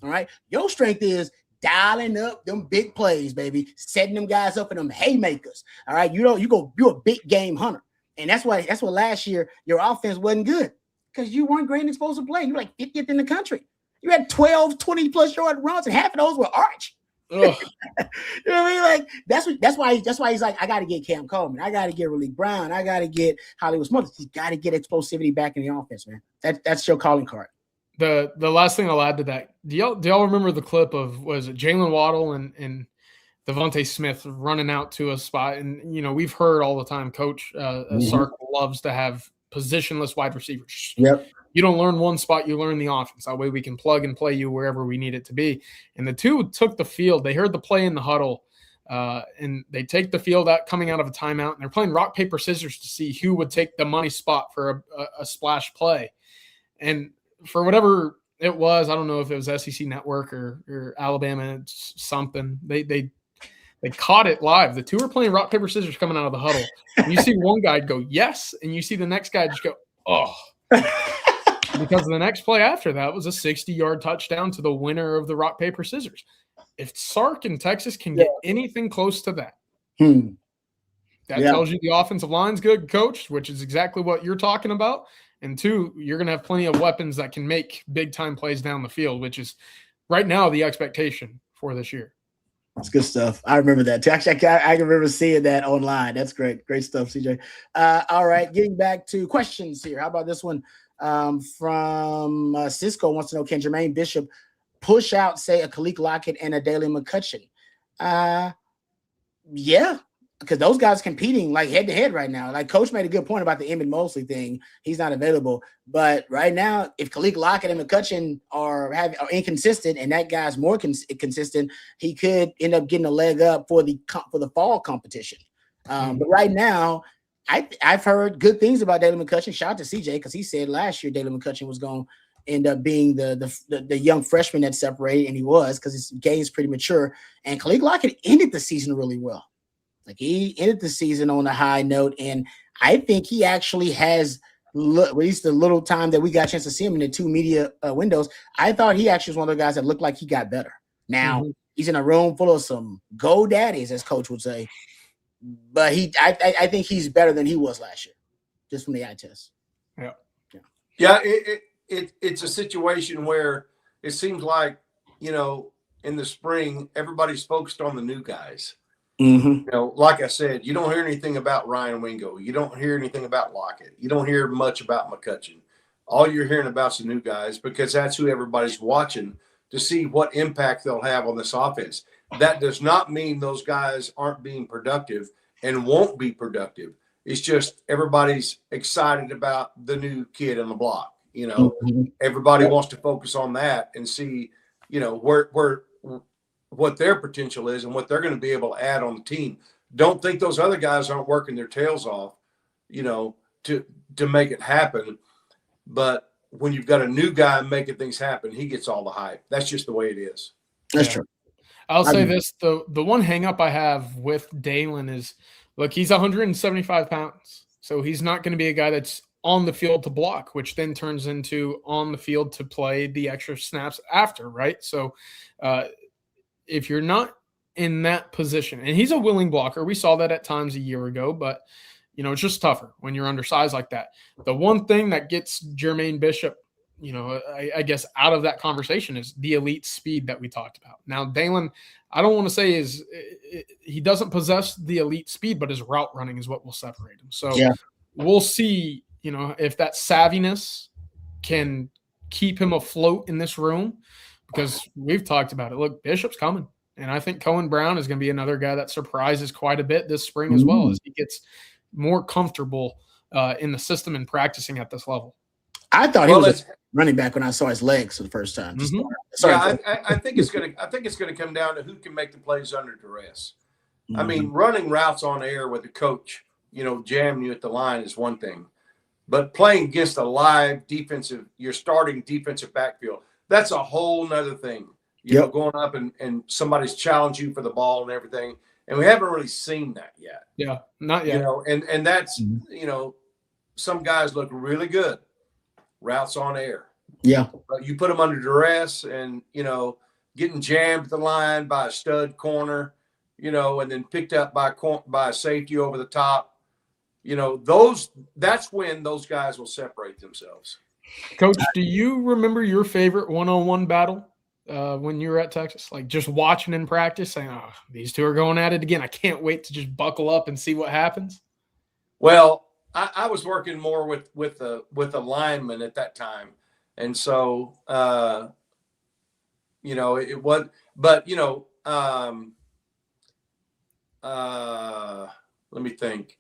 All right, your strength is dialing up them big plays, baby, setting them guys up in them haymakers. All right, you're a big game hunter, and that's what last year your offense wasn't good, because you weren't great in explosive play. You were like 50th in the country. You had 12, 20+ yard runs, and half of those were arch. You know what I mean? Like that's why he's like, I got to get Cam Coleman, I got to get Raleigh Brown, I got to get Hollywood Smothers. He's got to get explosivity back in the offense, man. That's your calling card. The last thing I'll add to that, do y'all remember the clip of, was it Jalen Waddle and Devontae Smith running out to a spot? And, we've heard all the time, Coach Sark loves to have positionless wide receivers. Yep. You don't learn one spot, you learn the offense. That way we can plug and play you wherever we need it to be. And the two took the field. They heard the play in the huddle, and they take the field out coming out of a timeout, and they're playing rock, paper, scissors to see who would take the money spot for a splash play. And for whatever it was, I don't know if it was SEC Network or Alabama something, they caught it live. The two were playing rock, paper, scissors coming out of the huddle. And you see one guy go, yes, and you see the next guy just go, oh. Because the next play after that was a 60-yard touchdown to the winner of the rock, paper, scissors. If Sark in Texas can get anything close to that, that tells you the offensive line's good coached, which is exactly what you're talking about. And 2, you're going to have plenty of weapons that can make big-time plays down the field, which is right now the expectation for this year. That's good stuff. I remember that. Actually, I remember seeing that online. That's great. Great stuff, CJ. All right, getting back to questions here. How about this one from Cisco wants to know, can Jermaine Bishop push out, say, a Khalil Lockett and a Daly McCutcheon? Yeah, because those guys competing like head-to-head right now. Like Coach made a good point about the Emmett Mosley thing. He's not available. But right now, if Khalil Lockett and McCutcheon are inconsistent and that guy's more consistent, he could end up getting a leg up for the fall competition. But right now, I've heard good things about Daly McCutcheon. Shout out to CJ, because he said last year Daly McCutcheon was going to end up being the young freshman that separated, and he was, because his game's pretty mature. And Khalil Lockett ended the season really well. Like, he ended the season on a high note, and I think he actually has, at least the little time that we got a chance to see him in the 2 media windows, I thought he actually was one of the guys that looked like he got better. Now, he's in a room full of some go-daddies, as Coach would say, but I think he's better than he was last year, just from the eye test. Yeah. It's a situation where it seems like, in the spring, everybody's focused on the new guys. Like I said, you don't hear anything about Ryan Wingo. You don't hear anything about Lockett. You don't hear much about McCutcheon. All you're hearing about is the new guys, because that's who everybody's watching to see what impact they'll have on this offense. That does not mean those guys aren't being productive and won't be productive. It's just everybody's excited about the new kid on the block. Everybody wants to focus on that and see, where what their potential is and what they're going to be able to add on the team. Don't think those other guys aren't working their tails off, to make it happen. But when you've got a new guy making things happen, he gets all the hype. That's just the way it is. That's true. I'll say this: the one hang up I have with Dalen is, look, he's 175 pounds, so he's not going to be a guy that's on the field to block, which then turns into on the field to play the extra snaps after, right? So if you're not in that position, and he's a willing blocker, we saw that at times a year ago, but it's just tougher when you're undersized like that. The one thing that gets Jermaine Bishop, I guess out of that conversation is the elite speed that we talked about. Now, Dalen, I don't want to say he doesn't possess the elite speed, but his route running is what will separate him. So we'll see, if that savviness can keep him afloat in this room, because we've talked about it. Look, Bishop's coming. And I think Cohen Brown is going to be another guy that surprises quite a bit this spring as well, as he gets more comfortable in the system and practicing at this level. I thought he was a running back when I saw his legs for the first time. I think it's gonna come down to who can make the plays under duress. I mean, running routes on air with the coach, jamming you at the line is one thing, but playing against a live your starting defensive backfield, that's a whole nother thing. Going up and somebody's challenged you for the ball and everything. And we haven't really seen that yet. Yeah, not yet. And that's, some guys look really good, routes on air. Yeah. But you put them under duress and, getting jammed at the line by a stud corner, and then picked up by a safety over the top. That's when those guys will separate themselves. Coach, do you remember your favorite one-on-one battle when you were at Texas? Like just watching in practice, saying, "Oh, these two are going at it again. I can't wait to just buckle up and see what happens." Well, I was working more with the lineman at that time, and so it was. But let me think.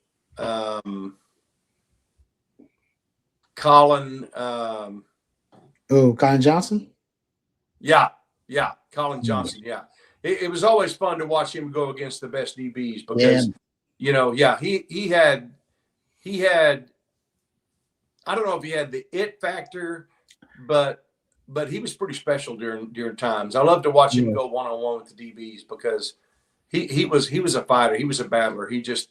Colin. Colin Johnson. Yeah, Colin Johnson. Yeah, it was always fun to watch him go against the best DBs because, he had. I don't know if he had the it factor, but he was pretty special during times. I love to watch him go one-on-one with the DBs because he was a fighter. He was a battler. He just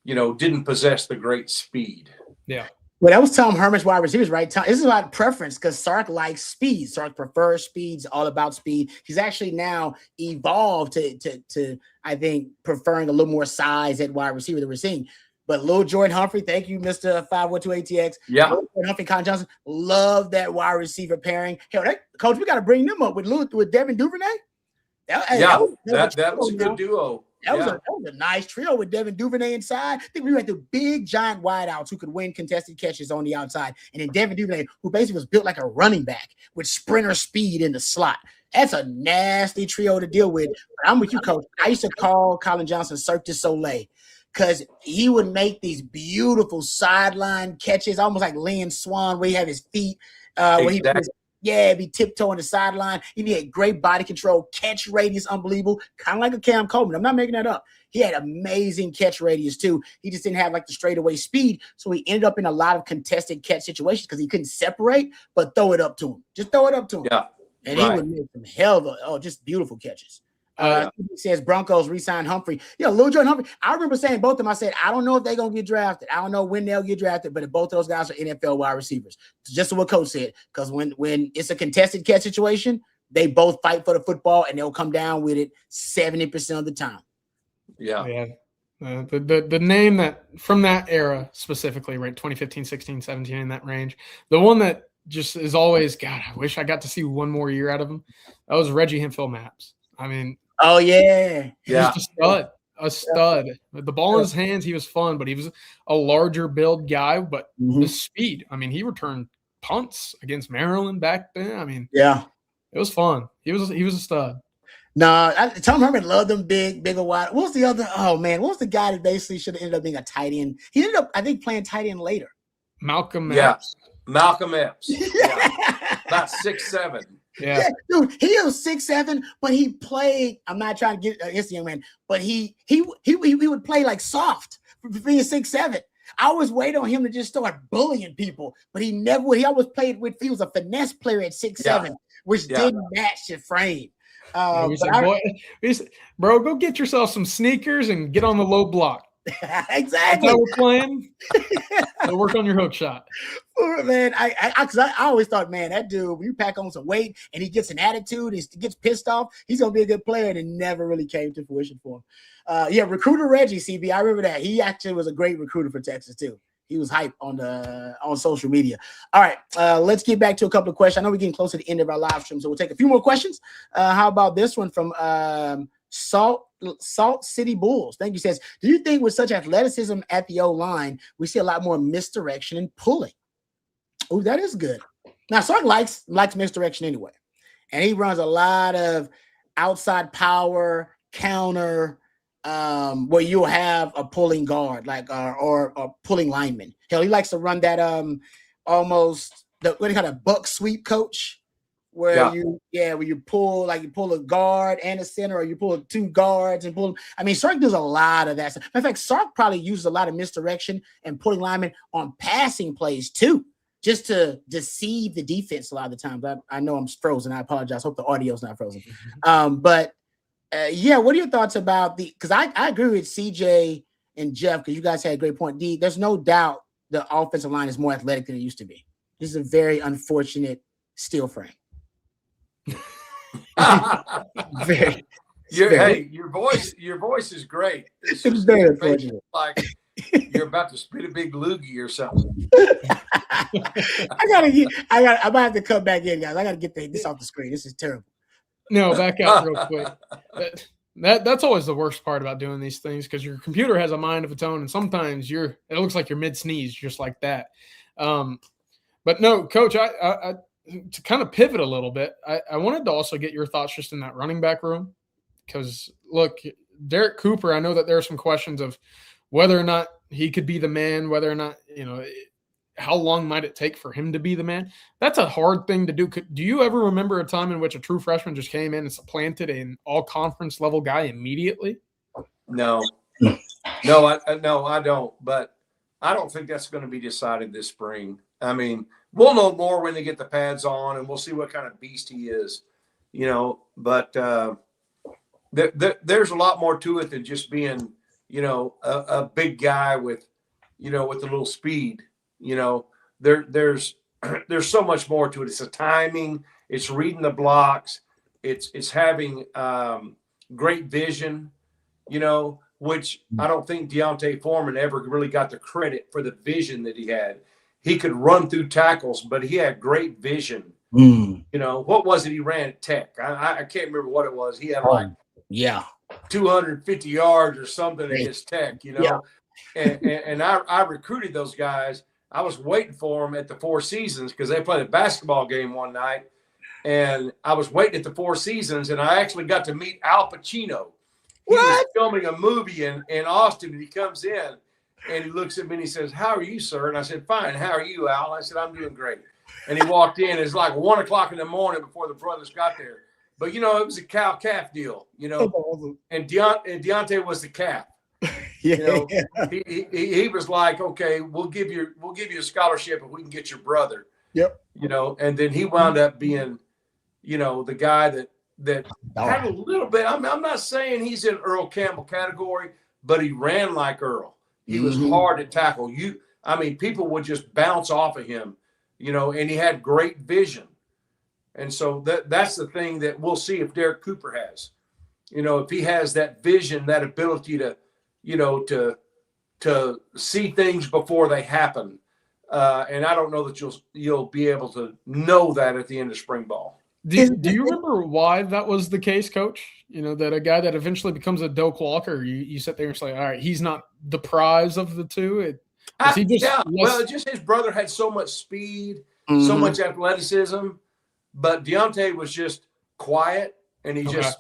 didn't possess the great speed. Yeah. Well, that was Tom Herman's wide receivers, right? This is about preference because Sark likes speed. Sark prefers speeds, all about speed. He's actually now evolved to I think, preferring a little more size at wide receiver that we're seeing. But Lil Jordan Humphrey, thank you, Mr. 512 ATX. Yeah. Lil Jordan Humphrey, Colin Johnson, love that wide receiver pairing. Hell, Coach, we got to bring them up with Devin Duvernay. That was a good duo. That was a nice trio with Devin Duvernay inside. I think we went through big, giant wideouts who could win contested catches on the outside. And then Devin Duvernay, who basically was built like a running back with sprinter speed in the slot. That's a nasty trio to deal with. But I'm with you, Coach. I used to call Colin Johnson Cirque du Soleil because he would make these beautiful sideline catches, almost like Lynn Swan, where he had his feet. Be tiptoeing the sideline. He had great body control, catch radius, unbelievable, kind of like a Cam Coleman. I'm not making that up. He had amazing catch radius too. He just didn't have like the straightaway speed, so he ended up in a lot of contested catch situations because he couldn't separate, but throw it up to him. Just throw it up to him. Yeah, and he would make some hell of just beautiful catches. He says Broncos re-sign Humphrey. Lil Jordan Humphrey. I remember saying both of them. I said, I don't know if they're going to get drafted. I don't know when they'll get drafted, but if both of those guys are NFL wide receivers. Just what Coach said, because when it's a contested catch situation, they both fight for the football, and they'll come down with it 70% of the time. Yeah. The name that from that era specifically, right, 2015, 16, 17, in that range, the one that just is always, God, I wish I got to see one more year out of him, that was Reggie Hemphill-Maps. I mean, oh yeah, he was a stud. With the ball in his hands, he was fun, but he was a larger build guy. But the speed, I mean, he returned punts against Maryland back then. I mean, it was fun. He was a stud. Tom Herman loved them big or wide. What was the other? Oh man, what was the guy that basically should have ended up being a tight end? He ended up, I think, playing tight end later. Malcolm Epps. Malcolm Epps. About 6'7". Yeah, dude, he was 6'7", but he played. I'm not trying to get against the young man, but he would play like soft for being 6'7". I always wait on him to just start bullying people, but he never would. He always played with. He was a finesse player at 6'7", which didn't match his frame. We said, boy, bro, go get yourself some sneakers and get on the low block. Exactly. That's how we're playing. So work on your hook shot. Man, I always thought, man, that dude, when you pack on some weight and he gets an attitude, he gets pissed off, he's gonna be a good player, and it never really came to fruition for him. Recruiter Reggie, CB, I remember that. He actually was a great recruiter for Texas too. He was hyped on social media. All right, let's get back to a couple of questions. I know we're getting close to the end of our live stream, so we'll take a few more questions. How about this one from Salt City Bulls? Thank you. Says, do you think with such athleticism at the O-line, we see a lot more misdirection and pulling? Oh, that is good. Now, Sark likes misdirection anyway, and he runs a lot of outside power, counter, where you'll have a pulling guard, like or a pulling lineman. Hell, he likes to run that almost what do you call a buck sweep coach, where you pull a guard and a center, or you pull two guards and pull. I mean, Sark does a lot of that stuff. In fact, Sark probably uses a lot of misdirection and pulling linemen on passing plays too, just to deceive the defense a lot of the time. But I know I'm frozen. I apologize. Hope the audio's not frozen. What are your thoughts about because I agree with CJ and Jeff, because you guys had a great point. There's no doubt the offensive line is more athletic than it used to be. This is a very unfortunate steel frame. Your voice is great. It's very unfortunate. Like you're about to spit a big loogie or something. I might have to cut back in, guys. I gotta get this off the screen. This is terrible. No, back out real quick. That's always the worst part about doing these things, because your computer has a mind of its own, and sometimes it looks like you're mid-sneeze just like that. But no, Coach, I to kind of pivot a little bit, I wanted to also get your thoughts just in that running back room, because look, Derek Cooper, I know that there are some questions of whether or not he could be the man, whether or not, how long might it take for him to be the man? That's a hard thing to do. Do you ever remember a time in which a true freshman just came in and supplanted an all-conference level guy immediately? No, I don't. But I don't think that's going to be decided this spring. I mean, we'll know more when they get the pads on, and we'll see what kind of beast he is, But there's a lot more to it than just being, a big guy with a little speed. There's so much more to it. It's the timing, it's reading the blocks, it's having great vision, which I don't think Deontay Foreman ever really got the credit for the vision that he had. He could run through tackles, but he had great vision. What was it he ran at Tech? I can't remember what it was. He had 250 yards or something against Tech, And I recruited those guys. I was waiting for them at the Four Seasons because they played a basketball game one night, and I was waiting at the Four Seasons, and I actually got to meet Al Pacino. He was filming a movie in Austin, and he comes in, and he looks at me and he says, "How are you, sir?" And I said, "Fine. How are you, Al?" I said, "I'm doing great." And he walked in. It's like 1 o'clock in the morning before the brothers got there. But, it was a cow-calf deal, and Deontay was the calf. He was like, "Okay, we'll give you a scholarship if we can get your brother." Yep. And then he wound up being, the guy that had a little bit. I'm not saying he's in Earl Campbell category, but he ran like Earl. He was hard to tackle. People would just bounce off of him, and he had great vision. And so that's the thing that we'll see if Derek Cooper has, if he has that vision, that ability to, to see things before they happen. And I don't know that you'll be able to know that at the end of spring ball. Do you remember why that was the case, Coach? That a guy that eventually becomes a Doak Walker, you sit there and say, all right, he's not the prize of the two. Just his brother had so much speed, so much athleticism, but Deontay was just quiet, and he just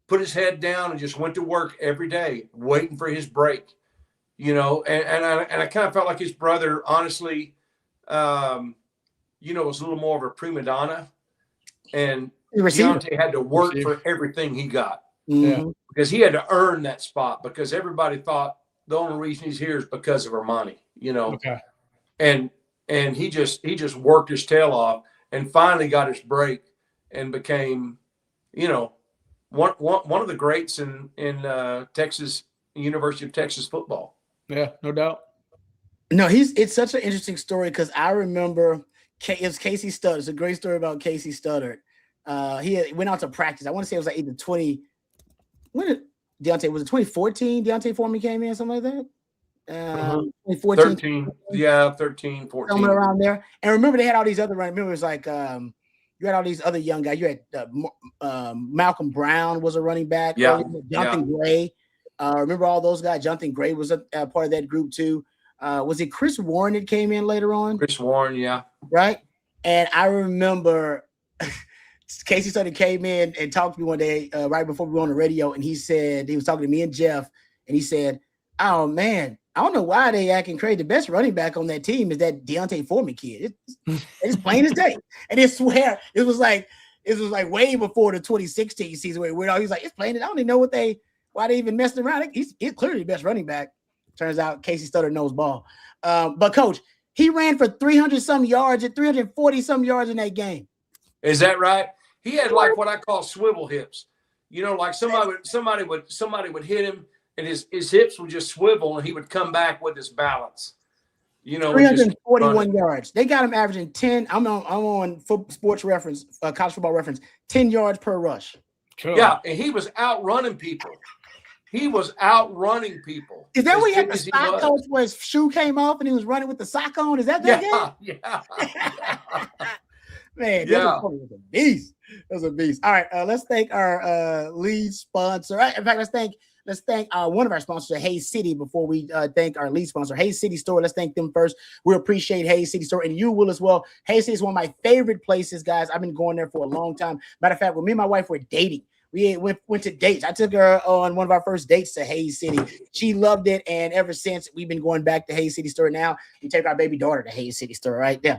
put his head down and just went to work every day, waiting for his break. And I kind of felt like his brother, honestly, was a little more of a prima donna, and Deontay had to work for everything he got, because he had to earn that spot, because everybody thought the only reason he's here is because of Armani, and he just worked his tail off and finally got his break and became, one of the greats in Texas, University of Texas football. Yeah, no doubt. No, it's such an interesting story because I remember it's Casey Studdard. It's a great story about Casey Studdard. He went out to practice. I want to say it was like either 20. When did Deontay, was it 2014? Deontay Foreman came in, something like that. 2014, 13, 14, somewhere around there. And remember, they had all these other running. Remember, it was like you had all these other young guys. You had Malcolm Brown was a running back. Yeah, Jonathan Gray. Remember all those guys? Jonathan Gray was a part of that group too. Was it Chris Warren that came in later on? Chris Warren, yeah. Right. And I remember Casey Studdard came in and talked to me one day right before we were on the radio, and he said, he was talking to me and Jeff, and he said, "Oh man, I don't know why they acting crazy. The best running back on that team is that Deontay Foreman kid. It's plain as day." And I swear it was like way before the 2016 season where he's like, it's plain. I don't even know why they even messing around. He's clearly the best running back. Turns out Casey Studdard knows ball. But coach, he ran for 300-some yards and 340-some yards in that game. Is that right? He had like what I call swivel hips. You know, like somebody would hit him and his hips would just swivel and he would come back with his balance. You know, 341 yards. They got him averaging 10. I'm on sports reference, college football reference, 10 yards per rush. Cool. Yeah, and he was outrunning people. Is that where he had the sock coach where his shoe came off and he was running with the sock on? Is that game? Yeah. Man, that was a beast. That was a beast. All right, let's thank our lead sponsor. In fact, let's thank one of our sponsors, Hayes City, before we thank our lead sponsor, Hayes City Store. Let's thank them first. We appreciate Hayes City Store, and you will as well. Hayes City is one of my favorite places, guys. I've been going there for a long time. Matter of fact, when me and my wife were dating, we went to dates. I took her on one of our first dates to Hayes City. She loved it, and ever since, we've been going back to Hayes City Store. Now we take our baby daughter to Hayes City Store, right? Yeah,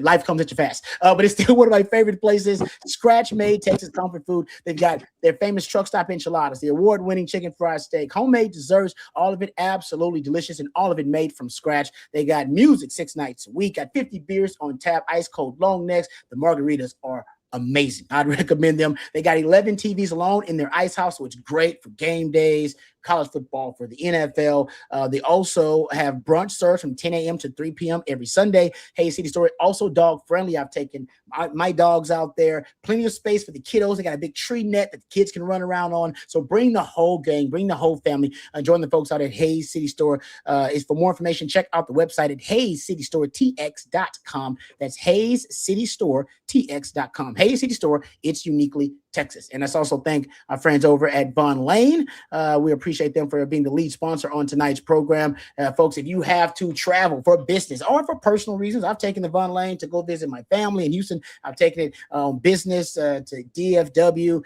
life comes at you fast. But it's still one of my favorite places. Scratch-made Texas comfort food. They've got their famous truck stop enchiladas, the award-winning chicken fried steak, homemade desserts, all of it absolutely delicious, and all of it made from scratch. They got music 6 nights a week, got 50 beers on tap, ice-cold long necks. The margaritas are amazing. I'd recommend them. They got 11 TVs alone in their ice house, so it's great for game days, college football, for the NFL. They also have brunch served from 10 a.m. to 3 p.m. every Sunday. Hayes City Store, also dog friendly. I've taken my dogs out there. Plenty of space for the kiddos. They got a big tree net that the kids can run around on. So bring the whole gang, bring the whole family. Join the folks out at Hayes City Store. For more information, check out the website at HayesCityStoreTX.com. That's HayesCityStoreTX.com. Hayes City Store, it's uniquely Texas. And let's also thank our friends over at Vonlane. We appreciate them for being the lead sponsor on tonight's program. Folks, if you have to travel for business or for personal reasons, I've taken the Vonlane to go visit my family in Houston. I've taken it on business to DFW.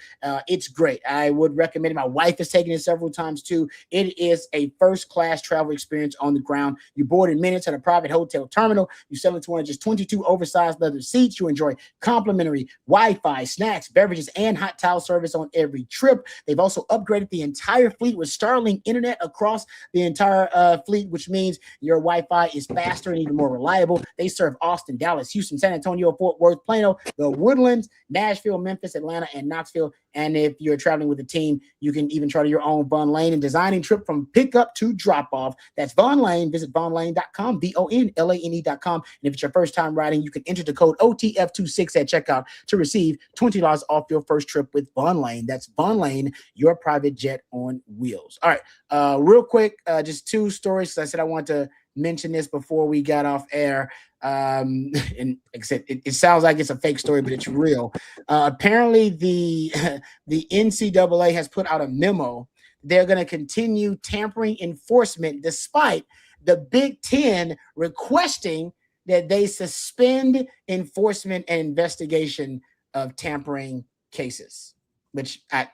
It's great. I would recommend it. My wife has taken it several times too. It is a first-class travel experience on the ground. You board in minutes at a private hotel terminal. You settle into one of just 22 oversized leather seats. You enjoy complimentary Wi-Fi, snacks, beverages, and hot towel service on every trip. They've also upgraded the entire fleet with Starlink internet across the entire fleet, which means your Wi-Fi is faster and even more reliable. They serve Austin, Dallas, Houston, San Antonio, Fort Worth, Plano, the Woodlands, Nashville, Memphis, Atlanta, and Knoxville. And if you're traveling with a team, you can even charter your own Vonlane and designing trip from pickup to drop off. That's Vonlane. Visit Vonlane.com, VONLANE.com. And if it's your first time riding, you can enter the code OTF26 at checkout to receive $20 off your first trip with Vonlane. That's Vonlane, your private jet on wheels. All right, real quick, just 2 stories. I said I want to mention this before we got off air. And like I said, it sounds like it's a fake story, but it's real. Apparently, the NCAA has put out a memo. They're going to continue tampering enforcement despite the Big Ten requesting that they suspend enforcement and investigation of tampering cases, which I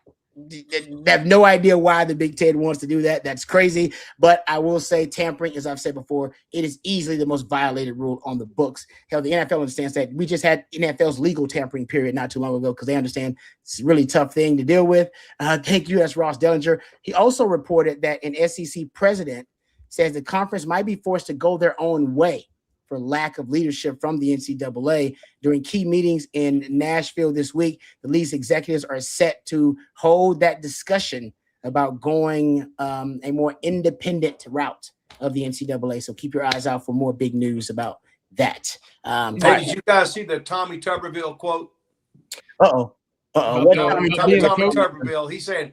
have no idea why the Big Ten wants to do that. That's crazy. But I will say tampering, as I've said before, it is easily the most violated rule on the books. Hell, the NFL understands that. We just had NFL's legal tampering period not too long ago because they understand it's a really tough thing to deal with. Thank you, that's Ross Dellinger. He also reported that an SEC president says the conference might be forced to go their own way for lack of leadership from the NCAA. During key meetings in Nashville this week, the league's executives are set to hold that discussion about going a more independent route of the NCAA. So keep your eyes out for more big news about that. Hey, did you guys see the Tommy Tuberville quote? Uh-oh. Tommy Tuberville, he said,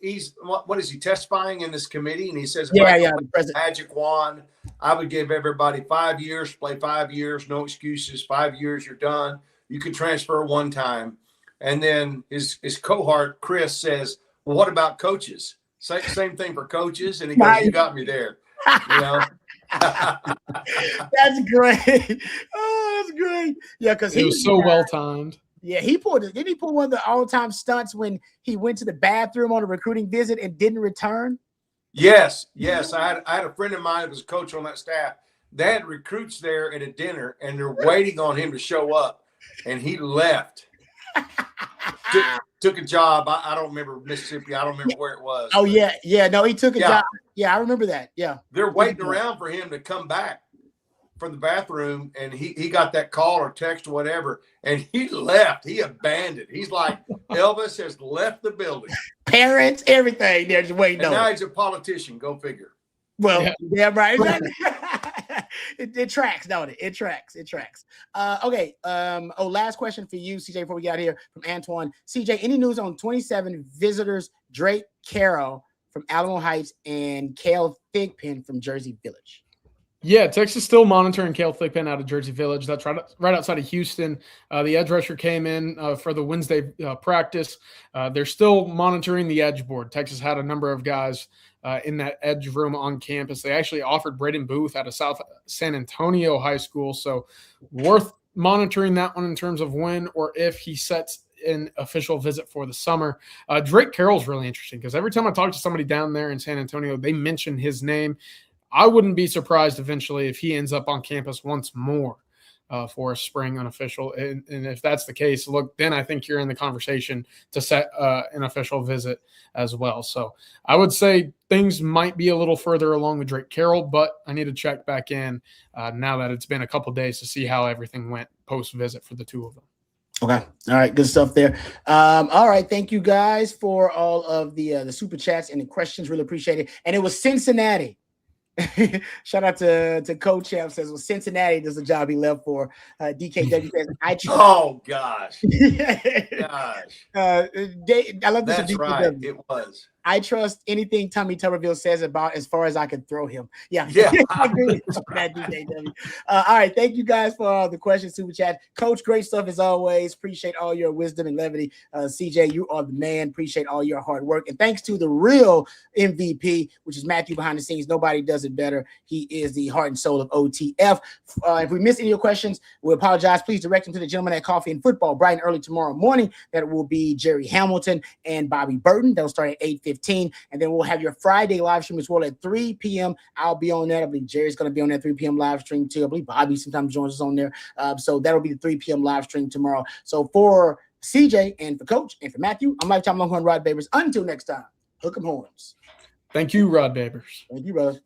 he's what is he testifying in this committee? And he says, the magic wand, I would give everybody 5 years, play 5 years, no excuses, 5 years, you're done. You can transfer one time. And then his cohort, Chris, says, well, what about coaches? Same thing for coaches. And he goes, you got me there. You know? That's great. Oh, that's great. Yeah, because he was so well timed. Yeah, didn't he pull one of the all-time stunts when he went to the bathroom on a recruiting visit and didn't return? Yes. I had a friend of mine who was a coach on that staff. They had recruits there at a dinner, and they're waiting on him to show up, and he left. Took a job. I don't remember Mississippi. I don't remember where it was. Oh, yeah. No, he took a job. Yeah, I remember that. Yeah. They're waiting around for him to come back from the bathroom, and he got that call or text or whatever, and he left. He abandoned. He's like, Elvis has left the building. Parents, everything. They're just waiting. And now he's a politician. Go figure. Well, yeah, right. It tracks, don't it? It tracks. Okay. Last question for you, CJ, before we get out of here from Antoine. CJ, any news on 27 visitors, Drake Carroll from Alamo Heights and Cale Thigpen from Jersey Village? Yeah, Texas still monitoring Cale Thigpen out of Jersey Village. That's right outside of Houston. The edge rusher came in for the Wednesday practice. They're still monitoring the edge board. Texas had a number of guys in that edge room on campus. They actually offered Braden Booth out of South San Antonio High School. So worth monitoring that one in terms of when or if he sets an official visit for the summer. Drake Carroll's really interesting because every time I talk to somebody down there in San Antonio, they mention his name. I wouldn't be surprised eventually if he ends up on campus once more for a spring unofficial. And if that's the case, look, then I think you're in the conversation to set an official visit as well. So I would say things might be a little further along with Drake Carroll, but I need to check back in now that it's been a couple days to see how everything went post-visit for the two of them. Okay. All right. Good stuff there. All right. Thank you guys for all of the super chats and the questions. Really appreciate it. And it was Cincinnati. Shout out to Coach Champ says, well, Cincinnati does the job he left for. DKW says, I trust. Oh, gosh. I love this. That's right. It was. I trust anything Tommy Tuberville says about as far as I can throw him. Yeah. I agree with that, DKW. All right. Thank you guys for all the questions, super chat. Coach, great stuff as always. Appreciate all your wisdom and levity. CJ, you are the man. Appreciate all your hard work. And thanks to the real MVP, which is Matthew behind the scenes. Nobody does it better. He is the heart and soul of OTF. If we missed any of your questions, we apologize. Please direct them to the gentleman at Coffee and Football bright and early tomorrow morning. That will be Jerry Hamilton and Bobby Burton. They'll start at 8:15. And then we'll have your Friday live stream as well at 3 p.m. I'll be on that. I believe Jerry's going to be on that 3 p.m. live stream too. I believe Bobby sometimes joins us on there. So that'll be the 3 p.m. live stream tomorrow. So for CJ and for Coach and for Matthew, I'm Lifetime Longhorn Rod Babers. Until next time, hook 'em horns. Thank you, Rod Babers. Thank you, brother.